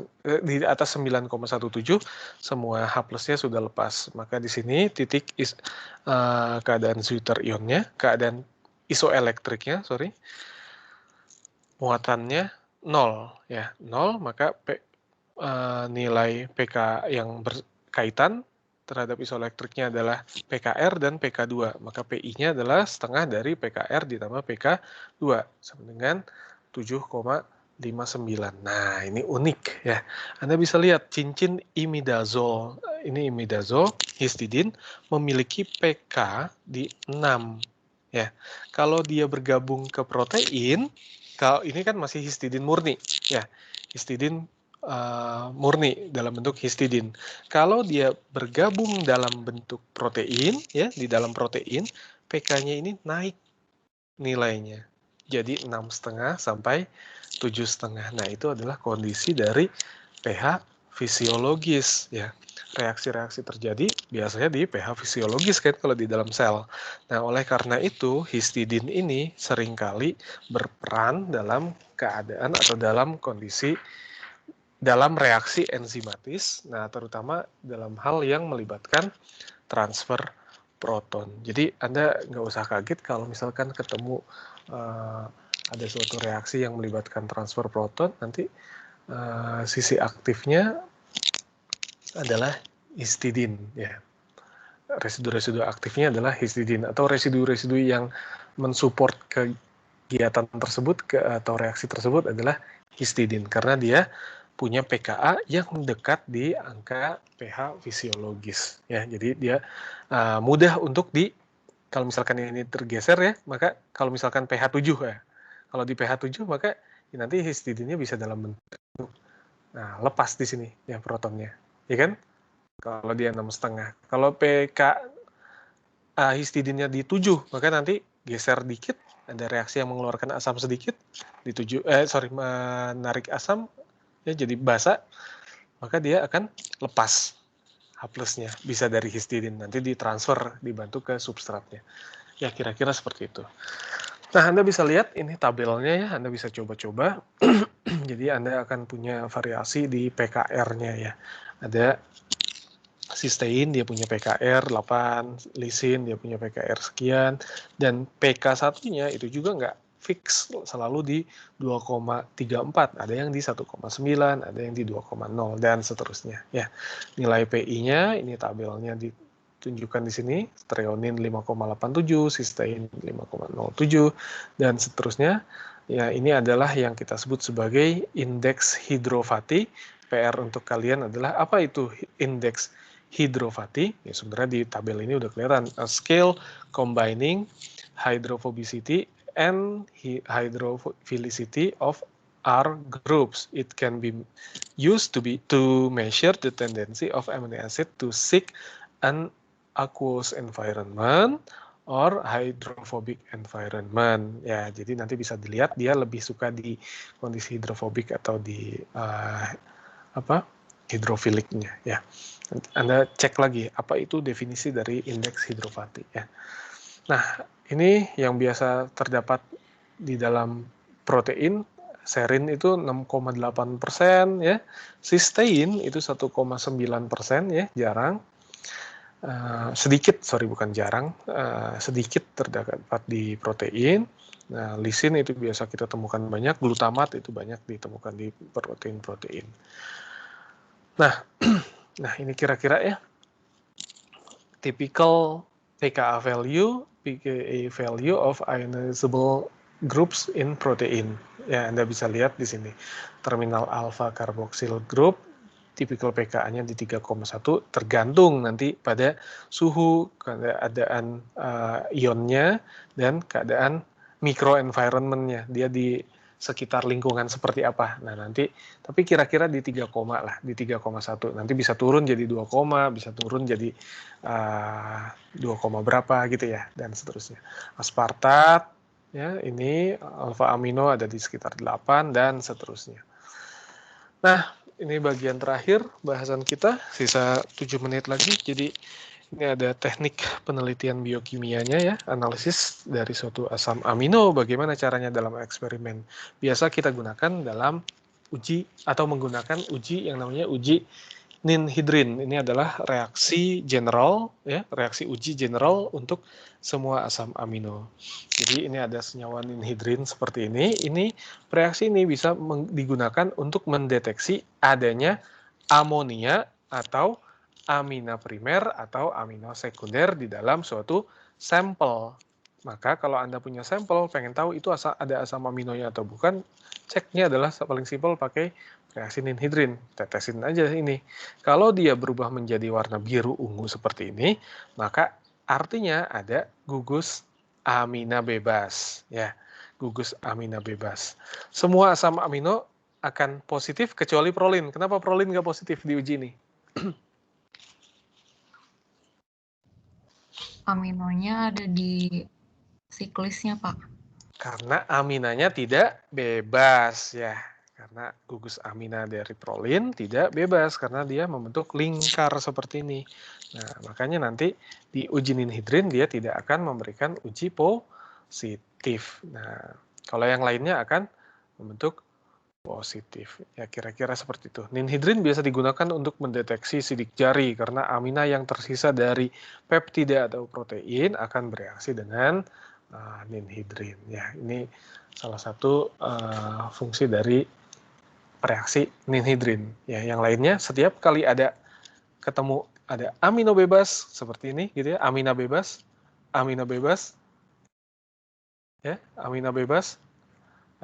semua H+-nya sudah lepas. Maka di sini titik keadaan Zwiter ionnya, keadaan isoelektriknya, muatannya 0 ya, 0, maka nilai PK yang berkaitan terhadap isoelektriknya adalah PKR dan PK2. Maka PI-nya adalah setengah dari PKR ditambah PK2 sama dengan 7,59. 59. Nah, ini unik ya. Anda bisa lihat cincin imidazol. Ini imidazol, histidin memiliki pK di 6 ya. Kalau dia bergabung ke protein, kalau ini kan masih histidin murni ya. Histidin murni dalam bentuk histidin. Kalau dia bergabung dalam bentuk protein ya, di dalam protein, pK-nya ini naik nilainya. Jadi 6,5 sampai 7,5. Nah, itu adalah kondisi dari pH fisiologis ya. Reaksi-reaksi terjadi biasanya di pH fisiologis kan kalau di dalam sel. Nah, oleh karena itu histidin ini seringkali berperan dalam keadaan atau dalam kondisi dalam reaksi enzimatis, nah terutama dalam hal yang melibatkan transfer proton. Jadi Anda nggak usah kaget kalau misalkan ketemu ada suatu reaksi yang melibatkan transfer proton, nanti sisi aktifnya adalah histidin ya. Residu-residu aktifnya adalah histidin atau residu-residu yang mensupport kegiatan tersebut atau reaksi tersebut adalah histidin karena dia punya pKa yang dekat di angka pH fisiologis ya. Jadi dia mudah untuk kalau misalkan ini tergeser ya, maka kalau misalkan pH 7 ya. Kalau di pH 7 maka nanti histidinnya bisa dalam bentuk lepas di sini ya protonnya. Ya kan? Kalau dia 6,5. Kalau pK histidinnya di 7, maka nanti geser dikit, ada reaksi yang mengeluarkan asam sedikit, menarik asam ya jadi basa, maka dia akan lepas H+-nya, bisa dari histidin, nanti ditransfer, dibantu ke substratnya. Ya kira-kira seperti itu. Nah, Anda bisa lihat ini tabelnya ya, Anda bisa coba-coba. Jadi Anda akan punya variasi di PKR-nya ya. Ada sistein dia punya PKR 8, lisin dia punya PKR sekian, dan PK1-nya itu juga nggak fix selalu di 2,34, ada yang di 1,9, ada yang di 2,0 dan seterusnya ya. Nilai PI-nya ini tabelnya ditunjukkan di sini, treonin 5,87, sistein 5,07 dan seterusnya. Ya, ini adalah yang kita sebut sebagai indeks hidrofati. PR untuk kalian adalah apa itu indeks hidrofati? Ya, sebenarnya di tabel ini udah kelihatan, a scale combining hydrophobicity and hydrophilicity of R groups. It can be used to measure the tendency of amino acid to seek an aqueous environment or hydrophobic environment. Ya, jadi nanti bisa dilihat dia lebih suka di kondisi hidrofobik atau di hidrofiliknya ya. Anda cek lagi apa itu definisi dari indeks hidrofati ya. Nah, ini yang biasa terdapat di dalam protein, serin itu 6,8% ya, sistein itu 1,9% ya, jarang. Sedikit terdapat di protein. Nah, lisin itu biasa kita temukan banyak, glutamat itu banyak ditemukan di protein-protein. Nah, ini kira-kira ya typical pKa value of ionizable groups in protein. Ya, Anda bisa lihat di sini. Terminal alpha carboxyl group typical pKa-nya di 3,1 tergantung nanti pada suhu, keadaan ionnya dan keadaan microenvironment-nya. Dia di sekitar lingkungan seperti apa. Nah, nanti tapi kira-kira di 3, lah, di 3,1. Nanti bisa turun jadi 2, bisa turun jadi 2, berapa gitu ya dan seterusnya. Aspartat ya, ini alfa amino ada di sekitar 8 dan seterusnya. Nah, ini bagian terakhir bahasan kita, sisa 7 menit lagi. Jadi ini ada teknik penelitian biokimianya ya, analisis dari suatu asam amino, bagaimana caranya dalam eksperimen. Biasa kita gunakan dalam uji atau menggunakan uji yang namanya uji ninhidrin. Ini adalah reaksi general ya, reaksi uji general untuk semua asam amino. Jadi ini ada senyawa ninhidrin seperti ini. Reaksi ini bisa digunakan untuk mendeteksi adanya amonia atau amina primer atau amino sekunder di dalam suatu sampel Maka kalau Anda punya sampel, pengen tahu itu ada asam aminonya atau bukan, ceknya adalah paling simpel pakai reaksi ninhidrin. Tetesin aja ini. Kalau dia berubah menjadi warna biru ungu seperti ini, maka artinya ada gugus amina bebas. Ya, gugus amina bebas. Semua asam amino akan positif kecuali prolin. Kenapa prolin nggak positif di uji ini? Aminonya ada di siklisnya, Pak. Karena aminanya tidak bebas ya. Karena gugus amina dari prolin tidak bebas karena dia membentuk lingkar seperti ini. Nah, makanya nanti di uji ninhidrin dia tidak akan memberikan uji positif. Nah, kalau yang lainnya akan membentuk positif. Ya, kira-kira seperti itu. Ninhidrin biasa digunakan untuk mendeteksi sidik jari karena amina yang tersisa dari peptida atau protein akan bereaksi dengan ninhidrin. Ya, ini salah satu fungsi dari reaksi ninhidrin. Ya, yang lainnya setiap kali ada ketemu ada amino bebas seperti ini gitu ya, amina bebas, ya, amina bebas,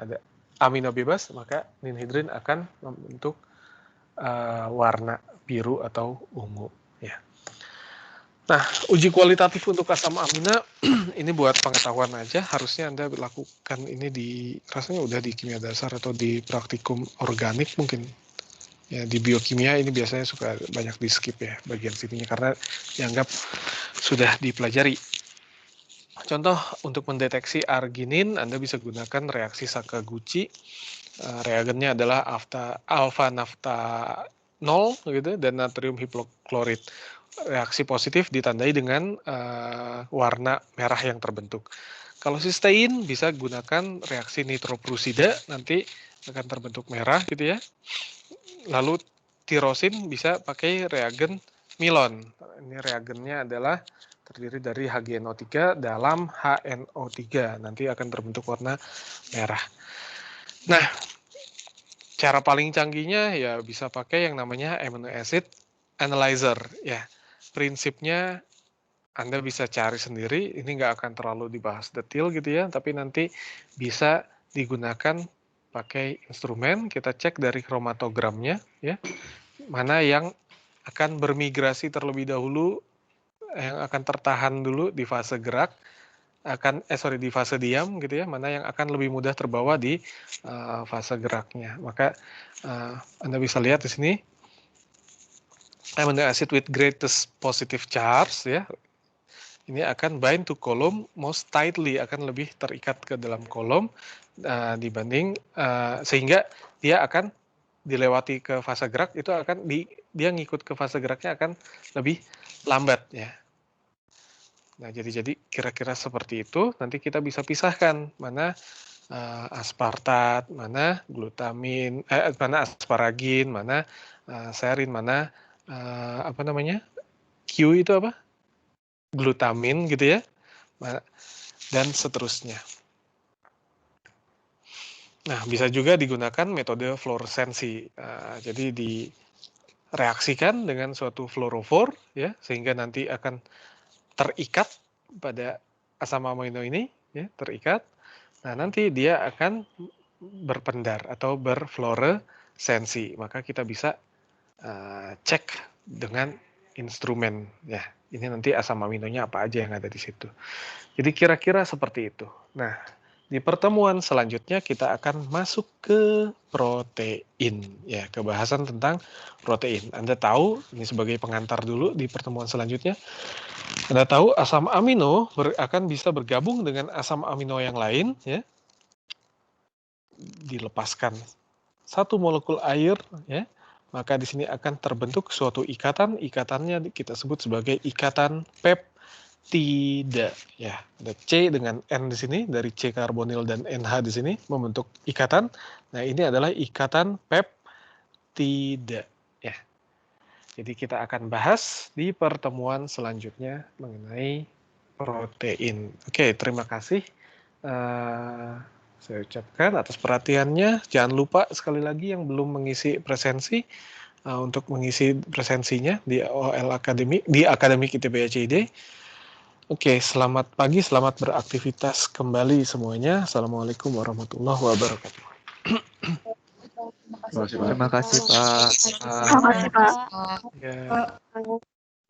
ada amino bebas, maka ninhidrin akan membentuk warna biru atau ungu. Ya. Nah, uji kualitatif untuk asam amina ini buat pengetahuan aja. Harusnya Anda lakukan ini rasanya udah di kimia dasar atau di praktikum organik mungkin. Ya, di biokimia ini biasanya suka banyak di skip ya bagian sininya karena dianggap sudah dipelajari. Contoh untuk mendeteksi arginin, Anda bisa gunakan reaksi Sakaguchi. Reagennya adalah alfa naftanol gitu dan natrium hipoklorit. Reaksi positif ditandai dengan warna merah yang terbentuk. Kalau sistein bisa gunakan reaksi nitroprusida, nanti akan terbentuk merah gitu ya. Lalu tirosin bisa pakai reagen Milon. Ini reagennya adalah terdiri dari HgNO3 dalam HNO3. Nanti akan terbentuk warna merah. Nah, cara paling canggihnya ya bisa pakai yang namanya amino acid analyzer. Ya, prinsipnya Anda bisa cari sendiri. Ini nggak akan terlalu dibahas detail gitu ya, tapi nanti bisa digunakan pakai instrumen, kita cek dari kromatogramnya ya, mana yang akan bermigrasi terlebih dahulu, yang akan tertahan dulu di fase gerak, di fase diam gitu ya, mana yang akan lebih mudah terbawa di fase geraknya. Maka Anda bisa lihat di sini amino acid with greatest positive charge ya. Ini akan bind to column most tightly, akan lebih terikat ke dalam kolom dibanding sehingga dia akan dilewati ke fase gerak itu akan dia ngikut ke fase geraknya akan lebih lambat ya. Nah, jadi kira-kira seperti itu. Nanti kita bisa pisahkan mana aspartat, mana glutamin, mana asparagin, mana serin, mana apa namanya? Q itu apa? Glutamin gitu ya. Dan seterusnya. Nah, bisa juga digunakan metode fluoresensi. Jadi direaksikan dengan suatu fluorofor ya, sehingga nanti akan terikat pada asam amino ini ya, terikat. Nah, nanti dia akan berpendar atau berfluoresensi. Maka kita bisa cek dengan instrumen ya. Ini nanti asam aminonya apa aja yang ada di situ. Jadi kira-kira seperti itu. Nah, di pertemuan selanjutnya kita akan masuk ke protein ya, ke bahasan tentang protein. Anda tahu ini sebagai pengantar dulu di pertemuan selanjutnya. Anda tahu asam amino akan bisa bergabung dengan asam amino yang lain ya. Dilepaskan satu molekul air ya, maka di sini akan terbentuk suatu ikatan. Ikatannya kita sebut sebagai ikatan peptida ya. Ada C dengan N di sini, dari C karbonil dan NH di sini membentuk ikatan. Nah, ini adalah ikatan peptida ya. Jadi kita akan bahas di pertemuan selanjutnya mengenai protein. Oke, terima kasih. Saya ucapkan atas perhatiannya. Jangan lupa sekali lagi yang belum mengisi presensi untuk mengisi presensinya di OL Academy, di Akademik ITB ACID. Oke, selamat pagi, selamat beraktivitas kembali semuanya. Assalamualaikum warahmatullahi wabarakatuh. Terima kasih, Pak. Terima kasih, Pak. Terima kasih, Pak. Pak. Ya. Pak.